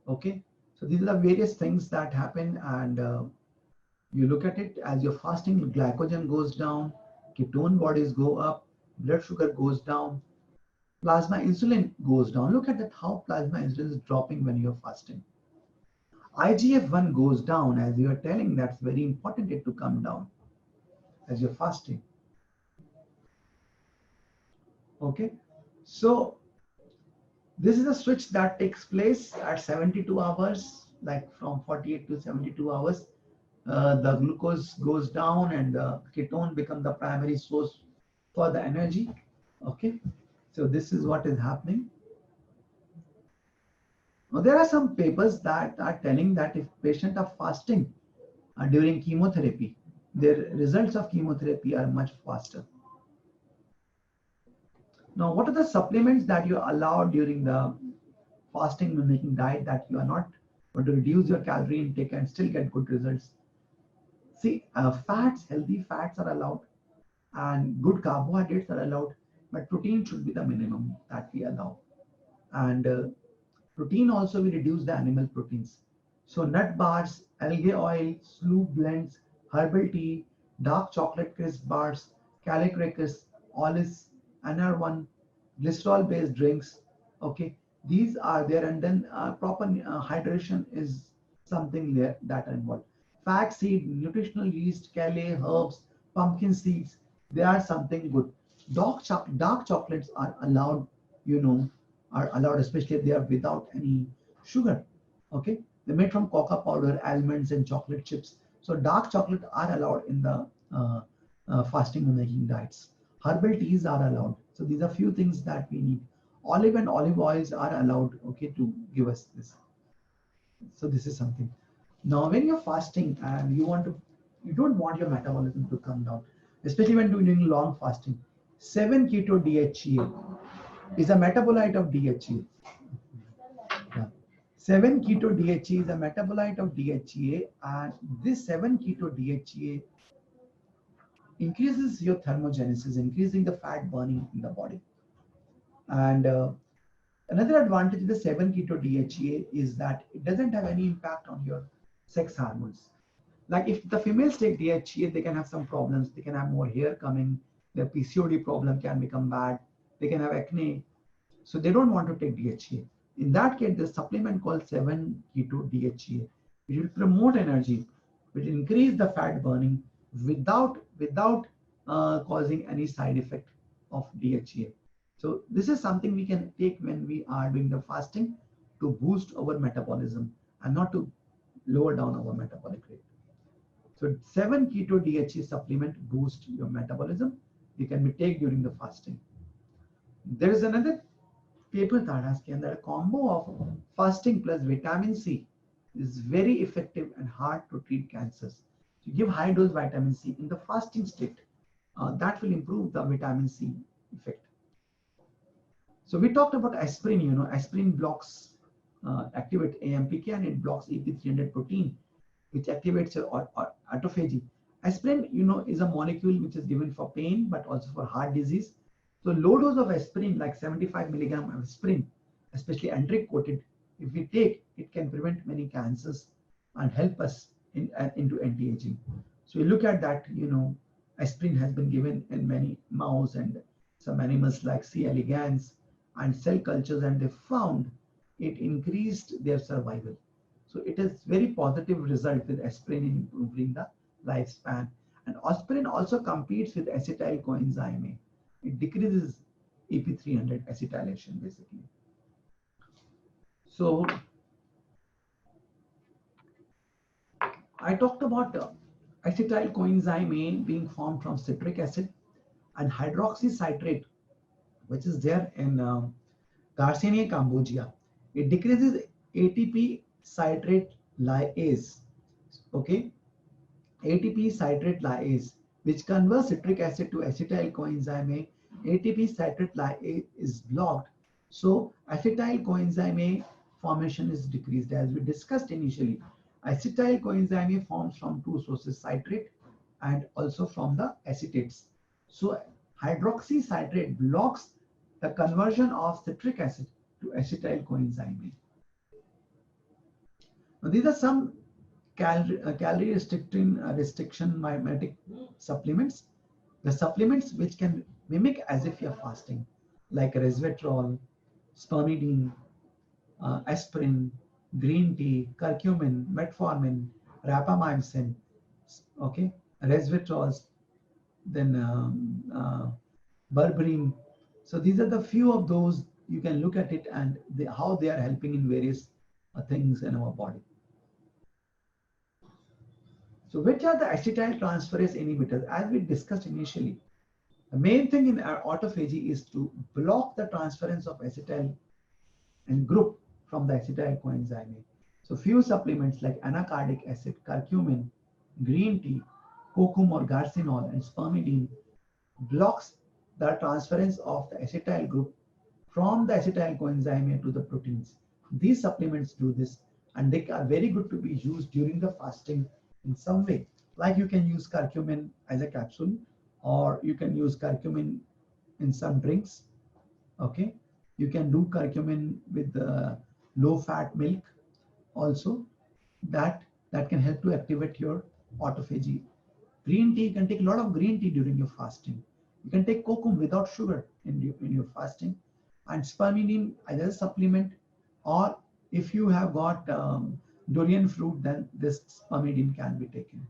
Okay, so these are the various things that happen, and you look at it as your fasting, glycogen goes down, ketone bodies go up, blood sugar goes down, plasma insulin goes down. Look at that, how plasma insulin is dropping when you're fasting. IGF-1 goes down, as you are telling. That's very important, it to come down as you're fasting. Okay, so this is a switch that takes place at 72 hours, like from 48 to 72 hours. The glucose goes down, and the ketone become the primary source for the energy. Okay, so this is what is happening. Now, there are some papers that are telling that if patients are fasting during chemotherapy, their results of chemotherapy are much faster. Now, what are the supplements that you are allowed during the fasting mimicking diet that you are not going to reduce your calorie intake and still get good results? See, healthy fats are allowed, and good carbohydrates are allowed, but protein should be the minimum that we allow. And protein also, we reduce the animal proteins. So nut bars, algae oil, sloop blends, herbal tea, dark chocolate crisp bars, calicracus, olives, NR1, glycerol-based drinks. Okay, these are there, and then proper hydration is something there that are involved. Flax seed, nutritional yeast, kale, herbs, pumpkin seeds, they are something good. Dark chocolates are allowed, are allowed, especially if they are without any sugar. Okay, they're made from cocoa powder, almonds, and chocolate chips. So dark chocolate are allowed in the fasting mimicking diets. Herbal teas are allowed. So these are few things that we need. Olive and olive oils are allowed, okay, to give us this. So this is something. Now, when you're fasting and you don't want your metabolism to come down, especially when doing long fasting, 7-keto DHEA is a metabolite of DHEA. Yeah. 7-keto DHEA is a metabolite of DHEA, and this 7-keto DHEA increases your thermogenesis, increasing the fat burning in the body. And another advantage of the 7-keto DHEA is that it doesn't have any impact on your sex hormones. Like if the females take DHEA, they can have some problems. They can have more hair coming. Their PCOD problem can become bad. They can have acne. So they don't want to take DHEA. In that case, there's a supplement called 7-keto DHEA. It will promote energy, it will increase the fat burning without causing any side effect of DHEA. So this is something we can take when we are doing the fasting to boost our metabolism and not to lower down our metabolic rate. So 7-keto DHEA supplement boosts your metabolism. You can be take during the fasting. There is another paper that has shown that a combo of fasting plus vitamin C is very effective and hard to treat cancers. You give high dose vitamin C in the fasting state, that will improve the vitamin C effect. So we talked about aspirin. Aspirin blocks, activate AMPK, and it blocks EP300 protein, which activates your autophagy. Aspirin, is a molecule which is given for pain, but also for heart disease. So low dose of aspirin, like 75 milligram of aspirin, especially enteric coated, if we take, it can prevent many cancers and help us into anti-aging. So you look at that, aspirin has been given in many mouse and some animals like C. elegans and cell cultures, and they found it increased their survival. So it is very positive result with aspirin in improving the lifespan. And aspirin also competes with acetyl coenzyme A. It decreases EP300 acetylation basically. So I talked about acetyl coenzyme A being formed from citric acid and hydroxycitrate, which is there in Garcinia cambogia. It decreases ATP citrate lyase. Okay, ATP citrate lyase, which converts citric acid to acetyl coenzyme A. ATP citrate lyase is blocked, so acetyl coenzyme A formation is decreased. As we discussed initially, acetyl coenzyme A forms from two sources, citrate and also from the acetates. So hydroxycitrate blocks the conversion of citric acid to acetyl coenzyme A. Now, these are some calorie restriction mimetic supplements. The supplements which can mimic as if you're fasting, like resveratrol, spermidine, aspirin, green tea, curcumin, metformin, rapamycin, okay, resveratrol, then berberine. So these are the few of those. You can look at it and how they are helping in various things in our body. So which are the acetyl transferase inhibitors? As we discussed initially, the main thing in our autophagy is to block the transference of acetyl and group from the acetyl coenzyme A. So few supplements like anacardic acid, curcumin, green tea, curcum or garcinol, and spermidine blocks the transference of the acetyl group from the acetyl coenzyme A to the proteins. These supplements do this, and they are very good to be used during the fasting in some way. Like you can use curcumin as a capsule, or you can use curcumin in some drinks. Okay, you can do curcumin with low-fat milk also. That can help to activate your autophagy. Green tea, you can take a lot of green tea during your fasting. You can take curcum without sugar in your fasting, and spermidine either a supplement, or if you have got durian fruit, then this spermidine can be taken.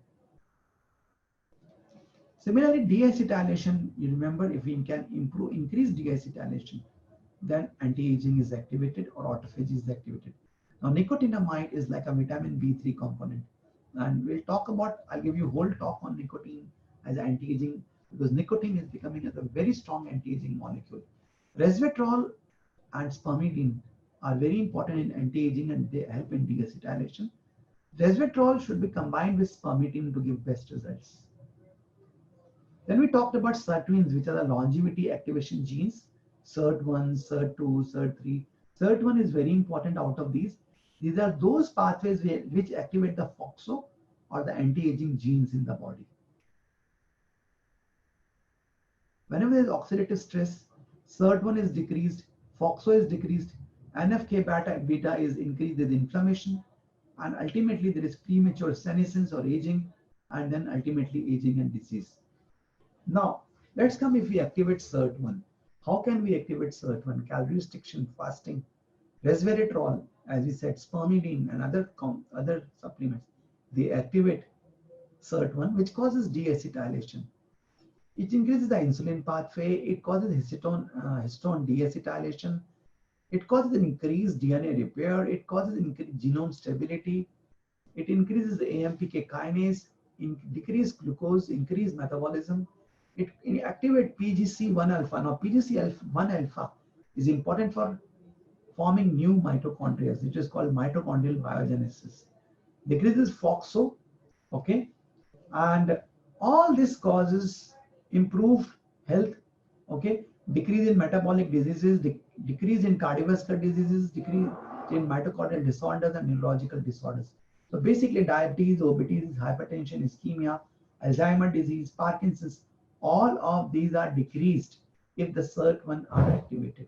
Similarly, deacetylation, you remember, if we can increase deacetylation, then anti-aging is activated or autophagy is activated. Now, nicotinamide is like a vitamin B3 component. And we'll talk about, I'll give you a whole talk on nicotine as anti-aging, because nicotine is becoming a very strong anti-aging molecule. Resveratrol and spermidine are very important in anti-aging, and they help in deacetylation. Resveratrol should be combined with spermidine to give best results. Then we talked about sirtuins, which are the longevity activation genes. SIRT1, SIRT2, SIRT3. SIRT1 is very important out of these. These are those pathways which activate the FOXO or the anti-aging genes in the body. Whenever there is oxidative stress, SIRT1 is decreased, FOXO is decreased, NFK-beta is increased, there is inflammation, and ultimately there is premature senescence or aging, and then ultimately aging and disease. Now, let's come if we activate SIRT1. How can we activate SIRT1? Calorie restriction, fasting, resveratrol, as we said, spermidine, and other supplements. They activate SIRT1, which causes deacetylation. It increases the insulin pathway. It causes histone deacetylation. It causes an increased DNA repair. It causes increased genome stability. It increases the AMPK kinase, decreased glucose, increased metabolism. It activates PGC1 alpha. Now, PGC1 alpha is important for forming new mitochondria, which is called mitochondrial biogenesis. Decreases FOXO, okay? And all this causes improved health, okay? Decrease in metabolic diseases, decrease in cardiovascular diseases, decrease in mitochondrial disorders and neurological disorders. So basically diabetes, obesity, hypertension, ischemia, Alzheimer's disease, Parkinson's, all of these are decreased if the SIRT1 are activated.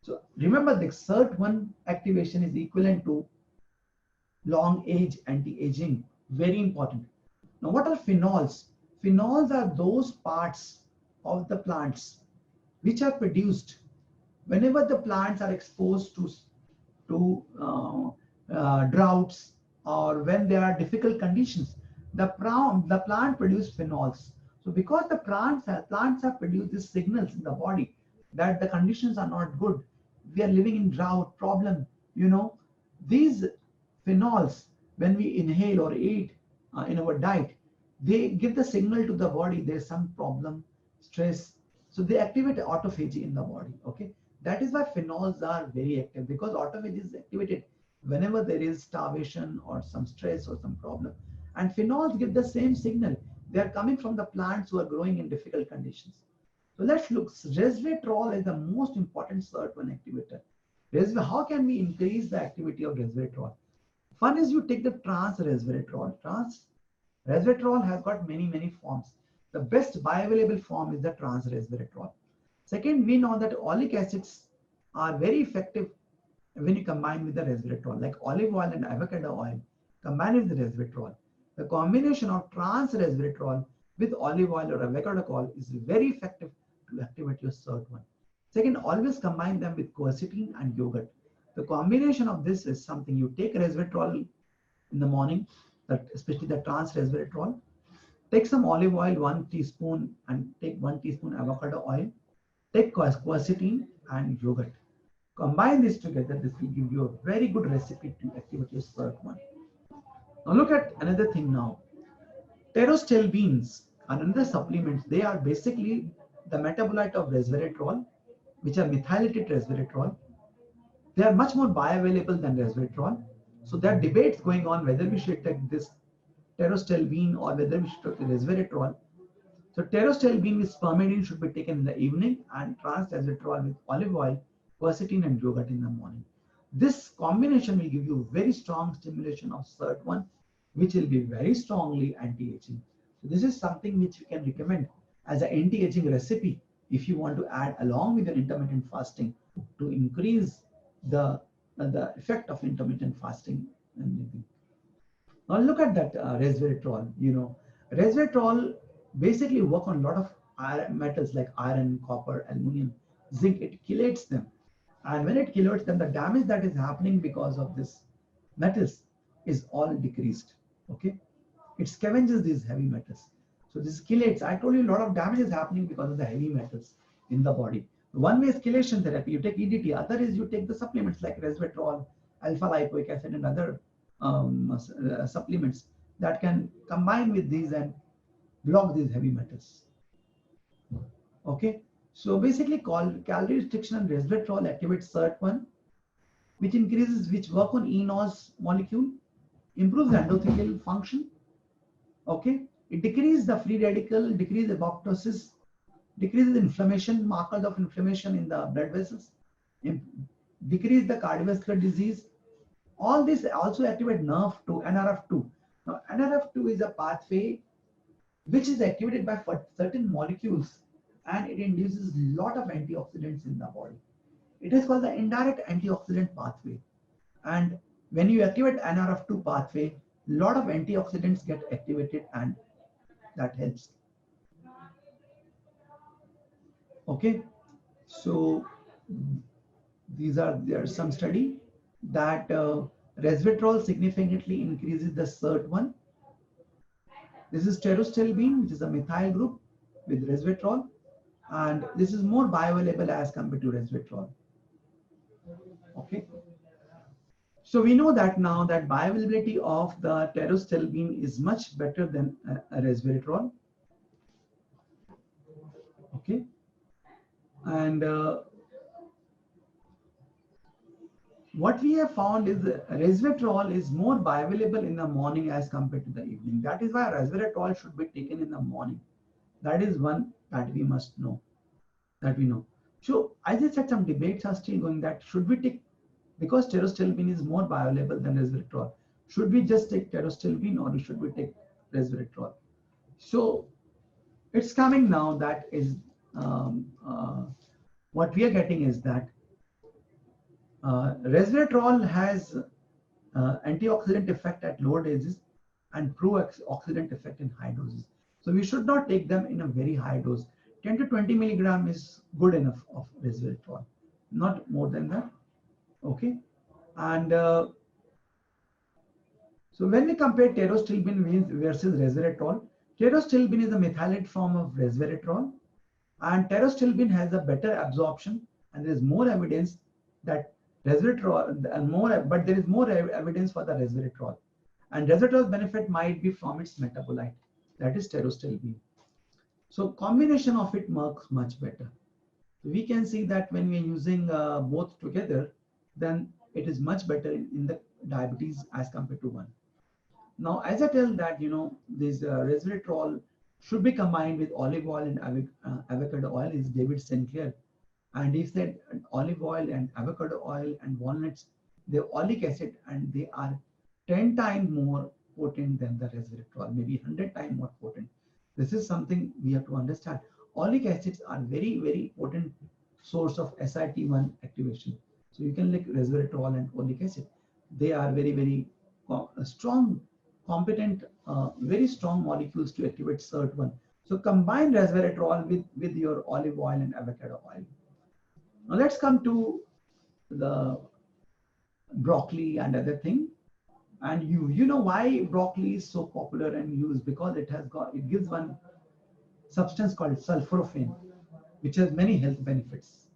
So remember the SIRT1 activation is equivalent to long age anti-aging, very important. Now what are phenols? Phenols are those parts of the plants which are produced whenever the plants are exposed to droughts or when there are difficult conditions. The plant produces phenols. So because the plants have produced these signals in the body that the conditions are not good, we are living in drought, problem, these phenols, when we inhale or eat in our diet, they give the signal to the body there's some problem, stress. So they activate autophagy in the body, okay? That is why phenols are very active, because autophagy is activated whenever there is starvation or some stress or some problem. And phenols give the same signal. They are coming from the plants who are growing in difficult conditions. So let's look. Resveratrol is the most important SIRT1 activator. How can we increase the activity of resveratrol? One is you take the trans resveratrol. Trans resveratrol has got many forms. The best bioavailable form is the trans resveratrol. Second, we know that oleic acids are very effective when you combine with the resveratrol, like olive oil and avocado oil combined with the resveratrol. The combination of trans resveratrol with olive oil or avocado oil is very effective to activate your SIRT1. Second, always combine them with quercetin and yogurt. The combination of this is something you take resveratrol in the morning, especially the trans resveratrol. Take some olive oil, 1 teaspoon, and take 1 teaspoon avocado oil. Take quercetin and yogurt. Combine this together. This will give you a very good recipe to activate your SIRT1. Now look at another thing now. Pterostilbenes and another supplements, they are basically the metabolite of resveratrol, which are methylated resveratrol. They are much more bioavailable than resveratrol. So there are debates going on whether we should take this pterostilbene or whether we should take resveratrol. So pterostilbene with spermidine should be taken in the evening, and trans resveratrol with olive oil, quercetin and yogurt in the morning. This combination will give you very strong stimulation of SIRT1, which will be very strongly anti-aging. So this is something which we can recommend as an anti-aging recipe if you want to add along with your intermittent fasting to increase the effect of intermittent fasting. Now look at that resveratrol. Resveratrol basically work on a lot of metals like iron, copper, aluminum, zinc. It chelates them. And when it chelates them, the damage that is happening because of this metals is all decreased. Okay, it scavenges these heavy metals. So this chelates. I told you a lot of damage is happening because of the heavy metals in the body. One way is chelation therapy. You take EDT. Other is you take the supplements like resveratrol, alpha lipoic acid, and other supplements that can combine with these and block these heavy metals. Okay. So basically, calorie restriction and resveratrol activates SIRT1, which work on eNOS molecule, improves endothelial function. Okay, It decreases the free radical, decreases apoptosis, decreases inflammation, markers of inflammation in the blood vessels, decrease the cardiovascular disease. All this also activate NRF2, NRF2. Now, NRF2 is a pathway which is activated by certain molecules, and it induces a lot of antioxidants in the body. It is called the indirect antioxidant pathway. And when you activate NRF2 pathway, a lot of antioxidants get activated, and that helps. Okay, so there are some study that resveratrol significantly increases the SIRT1. This is pterostilbene, which is a methyl group with resveratrol, and this is more bioavailable as compared to resveratrol. Okay, so we know that now that bioavailability of the pterostilbene is much better than a resveratrol. Okay, and what we have found is resveratrol is more bioavailable in the morning as compared to the evening. That is why resveratrol should be taken in the morning. That is one that we must know, that we know. So I just said some debates are still going that should we take, because pterostilbene is more bioavailable than resveratrol, should we just take pterostilbene or should we take resveratrol? So it's coming now that is what we are getting is that resveratrol has antioxidant effect at lower doses and pro-oxidant effect in high doses. So we should not take them in a very high dose. 10 to 20 milligram is good enough of resveratrol, not more than that. Okay, and so when we compare pterostilbene versus resveratrol, pterostilbene is a methylate form of resveratrol, and pterostilbene has a better absorption, and there is more evidence that resveratrol and but there is more evidence for the resveratrol, and resveratrol's benefit might be from its metabolite, that is pterostilbene. So combination of it works much better. We can see that when we are using both together, then it is much better in the diabetes as compared to one. Now, as I tell that, you know, this resveratrol should be combined with olive oil and avocado oil is David Sinclair. And he said olive oil and avocado oil and walnuts, they're oleic acid, and they are 10 times more potent than the resveratrol, maybe 100 times more potent. This is something we have to understand. Oleic acids are very, very potent source of SIT1 activation. So you can look resveratrol and oleic acid. They are very, very strong, competent, very strong molecules to activate SIRT1. So combine resveratrol with your olive oil and avocado oil. Now let's come to the broccoli and other thing. And you know why broccoli is so popular and used, because it gives one substance called sulforaphane, which has many health benefits.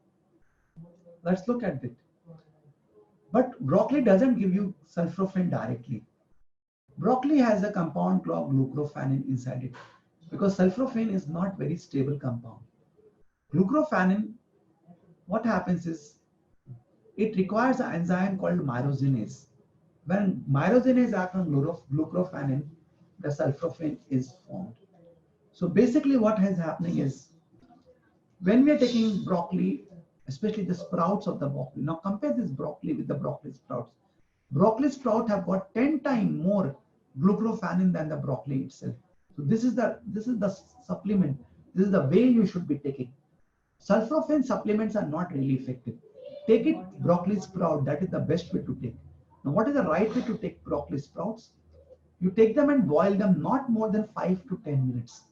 Let's look at it. But broccoli doesn't give you sulforaphane directly. Broccoli has a compound called glucophanin inside it, because sulforaphane is not very stable compound. Glucophanin, what happens is it requires an enzyme called myrosinase. When myrosinase acts on glucophanin, the sulforaphane is formed. So basically what is happening is, when we are taking broccoli, especially the sprouts of the broccoli, now compare this broccoli with the broccoli sprouts. Broccoli sprout have got 10 times more glucophanin than the broccoli itself. So this is the supplement. This is the way you should be taking. Sulforaphane supplements are not really effective. Take it broccoli sprout, that is the best way to take. Now what is the right way to take broccoli sprouts? You take them and boil them not more than 5 to 10 minutes.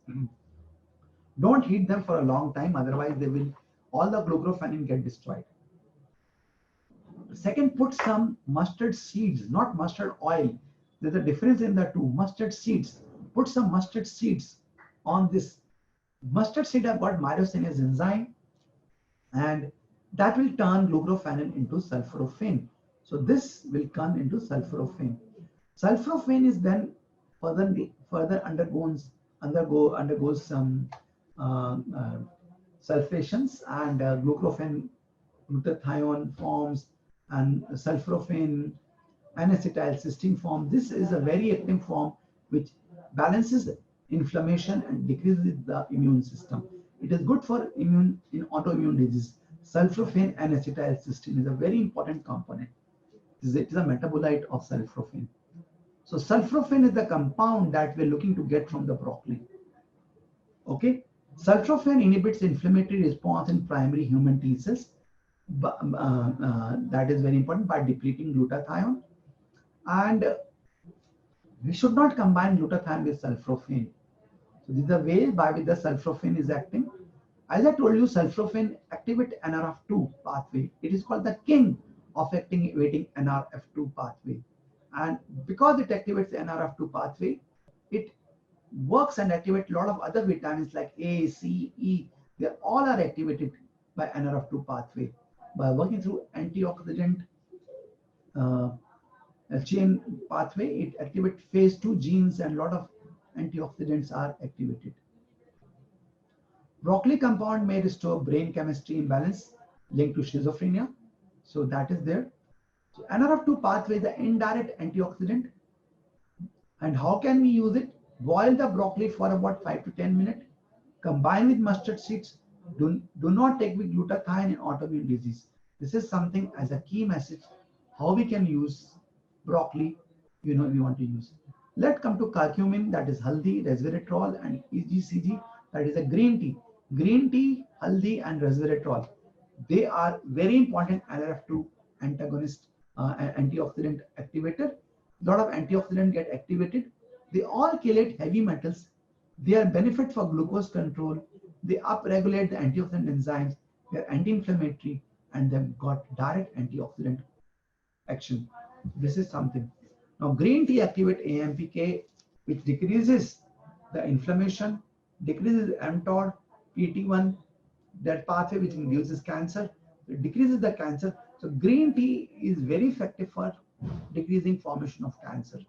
Don't heat them for a long time, otherwise all the glucophanin get destroyed. Second, put some mustard seeds, not mustard oil. There's a difference in the two. Mustard seeds. Put some mustard seeds on this. Mustard seed have got myrosinase enzyme, and that will turn glucophanin into sulforaphane. So this will come into sulforaphane. Sulforaphane is then further undergoes some sulfations, and glucophanin glutathione forms, and sulforaphane N-acetylcysteine form. This is a very active form which balances inflammation and decreases the immune system. It is good for immune in autoimmune disease. Sulforaphane and acetylcysteine is a very important component. It is a metabolite of sulforaphane. So sulforaphane is the compound that we're looking to get from the broccoli. Okay, sulforaphane inhibits inflammatory response in primary human T cells. That is very important by depleting glutathione. And we should not combine glutathione with sulforaphane. So these are ways by which the sulforaphane is acting. As I told you, sulforaphane activates NRF2 pathway. It is called the king of activating NRF2 pathway. And because it activates the NRF2 pathway, it works and activates a lot of other vitamins like A, C, E. They all are activated by NRF2 pathway. By working through antioxidant chain pathway, it activates phase 2 genes and a lot of antioxidants are activated. Broccoli compound may restore brain chemistry imbalance linked to schizophrenia. So that is there. So NRF2 pathway is the indirect antioxidant. And how can we use it? Boil the broccoli for about 5 to 10 minutes. Combine with mustard seeds. Do not take with glutathione in autoimmune disease. This is something as a key message, how we can use broccoli, we want to use. Let's come to curcumin, that is haldi, resveratrol, and EGCG, that is a green tea. Green tea, haldi, and resveratrol, they are very important NRF2 antagonist, antioxidant activator. A lot of antioxidants get activated. They all chelate heavy metals. They are benefit for glucose control. They upregulate the antioxidant enzymes. They are anti-inflammatory, and they've got direct antioxidant action. This is something. Now, green tea activates AMPK, which decreases the inflammation, decreases mTOR, PT1, that pathway which induces cancer. It decreases the cancer. So green tea is very effective for decreasing formation of cancer.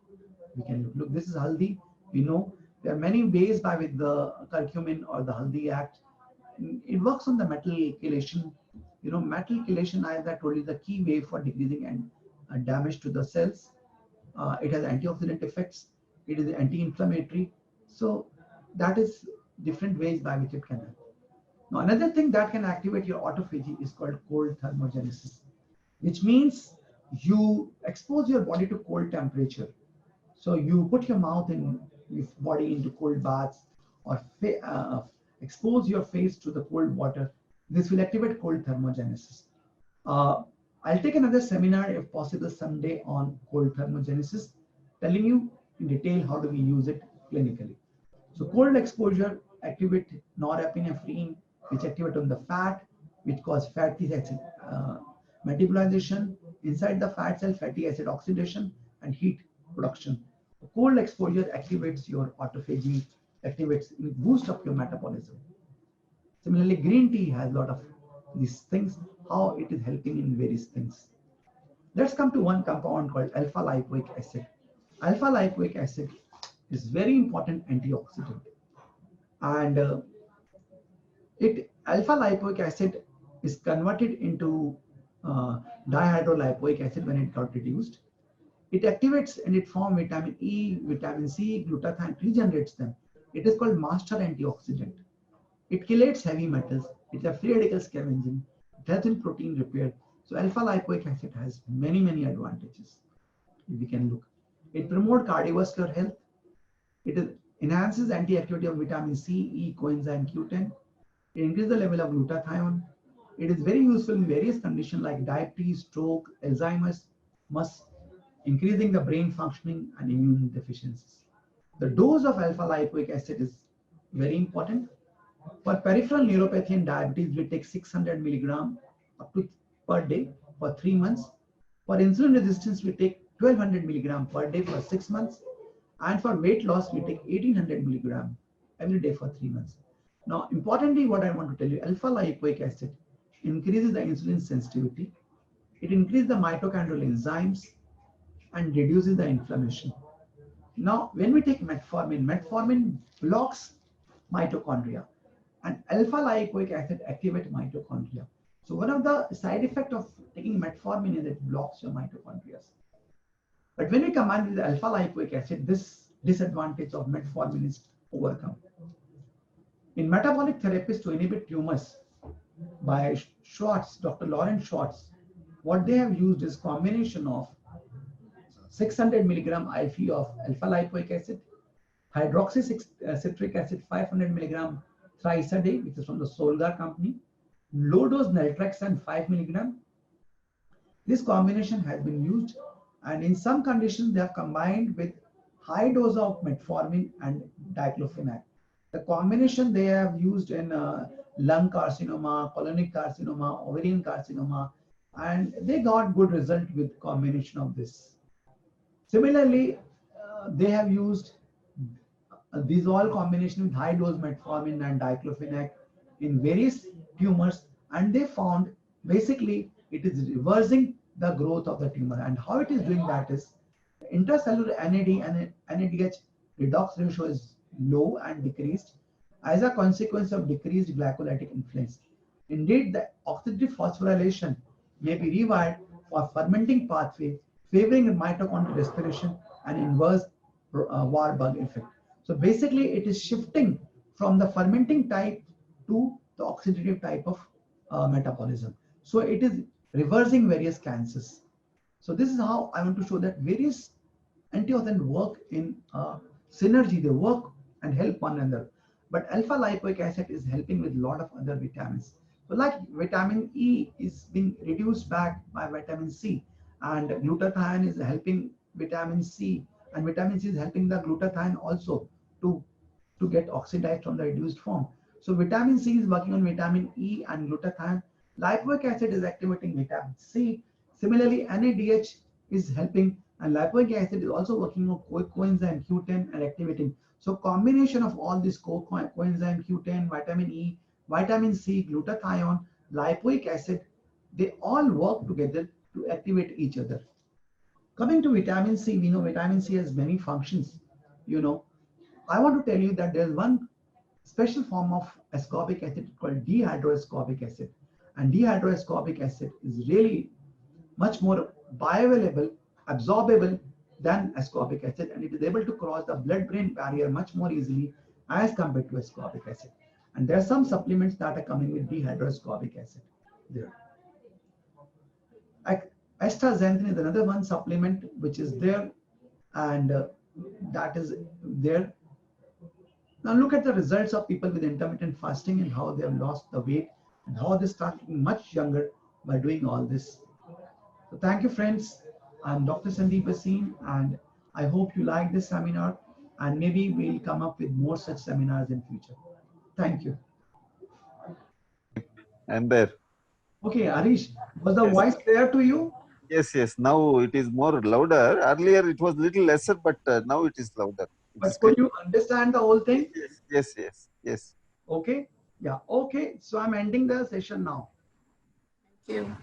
We can look. This is haldi. We know there are many ways by with the curcumin or the haldi act. It works on the metal chelation. Metal chelation, as I told you, the key way for decreasing and damage to the cells. It has antioxidant effects. It is anti-inflammatory. So that is different ways by which it can happen. Now, another thing that can activate your autophagy is called cold thermogenesis, which means you expose your body to cold temperature. So you put your mouth and your body into cold baths, or expose your face to the cold water. This will activate cold thermogenesis. I'll take another seminar, if possible, someday on cold thermogenesis, telling you in detail how do we use it clinically. So cold exposure activate norepinephrine, which activate on the fat, which cause fatty acid metabolization inside the fat cell, fatty acid oxidation, and heat production. Cold exposure activates your autophagy, boosts up your metabolism. Similarly, green tea has a lot of these things, how it is helping in various things. Let's come to one compound called alpha lipoic acid. Alpha lipoic acid is very important antioxidant, and alpha lipoic acid is converted into dihydrolipoic acid when it got reduced. It activates and it forms vitamin E, vitamin C, glutathione, regenerates them. It is called master antioxidant. It chelates heavy metals. It's a free radical scavenging. It helps in protein repair. So alpha lipoic acid has many, many advantages. If we can look, it promotes cardiovascular health. It enhances anti-activity of vitamin C, E, coenzyme Q10. It increases the level of glutathione. It is very useful in various conditions like diabetes, stroke, Alzheimer's, increasing the brain functioning and immune deficiencies. The dose of alpha lipoic acid is very important. For peripheral neuropathy and diabetes, we take 600 milligram up to per day for 3 months. For insulin resistance, we take 1200 milligram per day for 6 months. And for weight loss, we take 1800 milligram every day for 3 months. Now, importantly, what I want to tell you, alpha lipoic acid increases the insulin sensitivity. It increases the mitochondrial enzymes and reduces the inflammation. Now, when we take metformin, metformin blocks mitochondria, and alpha lipoic acid activates mitochondria. So one of the side effects of taking metformin is it blocks your mitochondria. But when we combine with alpha lipoic acid, this disadvantage of metformin is overcome. In metabolic therapies to inhibit tumors by Schwartz, Dr. Lawrence Schwartz, what they have used is combination of 600 milligram IV of alpha lipoic acid, hydroxycitric acid 500 milligram thrice a day, which is from the Solgar company, low dose naltrexone 5 milligram. This combination has been used, and in some conditions they have combined with high dose of metformin and diclofenac. The combination they have used in lung carcinoma, colonic carcinoma, ovarian carcinoma, and they got good result with combination of this. Similarly, they have used these all combination with high dose metformin and diclofenac in various tumors, and they found basically it is reversing the growth of the tumor. And how it is doing that is intracellular NAD and NADH redox ratio is low and decreased as a consequence of decreased glycolytic influence. Indeed, the oxidative phosphorylation may be rewired for fermenting pathway, favoring mitochondrial respiration and inverse Warburg effect. So basically, it is shifting from the fermenting type to the oxidative type of metabolism. So it is reversing various cancers. So this is how I want to show that various antioxidant work in synergy. They work and help one another. But alpha lipoic acid is helping with a lot of other vitamins. So like vitamin E is being reduced back by vitamin C, and glutathione is helping vitamin C, and vitamin C is helping the glutathione also to get oxidized from the reduced form. So vitamin C is working on vitamin E and glutathione. Lipoic acid is activating vitamin C. Similarly, NADH is helping, and lipoic acid is also working on coenzyme Q10 and activating. So combination of all this coenzyme Q10, vitamin E, vitamin C, glutathione, lipoic acid, they all work together to activate each other. Coming to vitamin C, we know vitamin C has many functions. I want to tell you that there's one special form of ascorbic acid called dehydroascorbic acid. And dehydroascorbic acid is really much more bioavailable, absorbable than ascorbic acid, and it is able to cross the blood-brain barrier much more easily as compared to ascorbic acid. And there are some supplements that are coming with dehydroascorbic acid there. Astaxanthin is another one supplement which is there, and that is there. Now look at the results of people with intermittent fasting and how they have lost the weight and how they start looking much younger by doing all this. So thank you, friends. I'm Dr. Sandeep Bhasin, and I hope you like this seminar, and maybe we'll come up with more such seminars in future. Thank you. I'm there. Okay, Arish, was the Yes. voice clear to you? Yes, yes. Now it is more louder. Earlier it was little lesser, but now it is louder. But could you understand the whole thing? Yes, yes, yes, yes. Okay. Yeah. Okay. So I'm ending the session now. Thank you.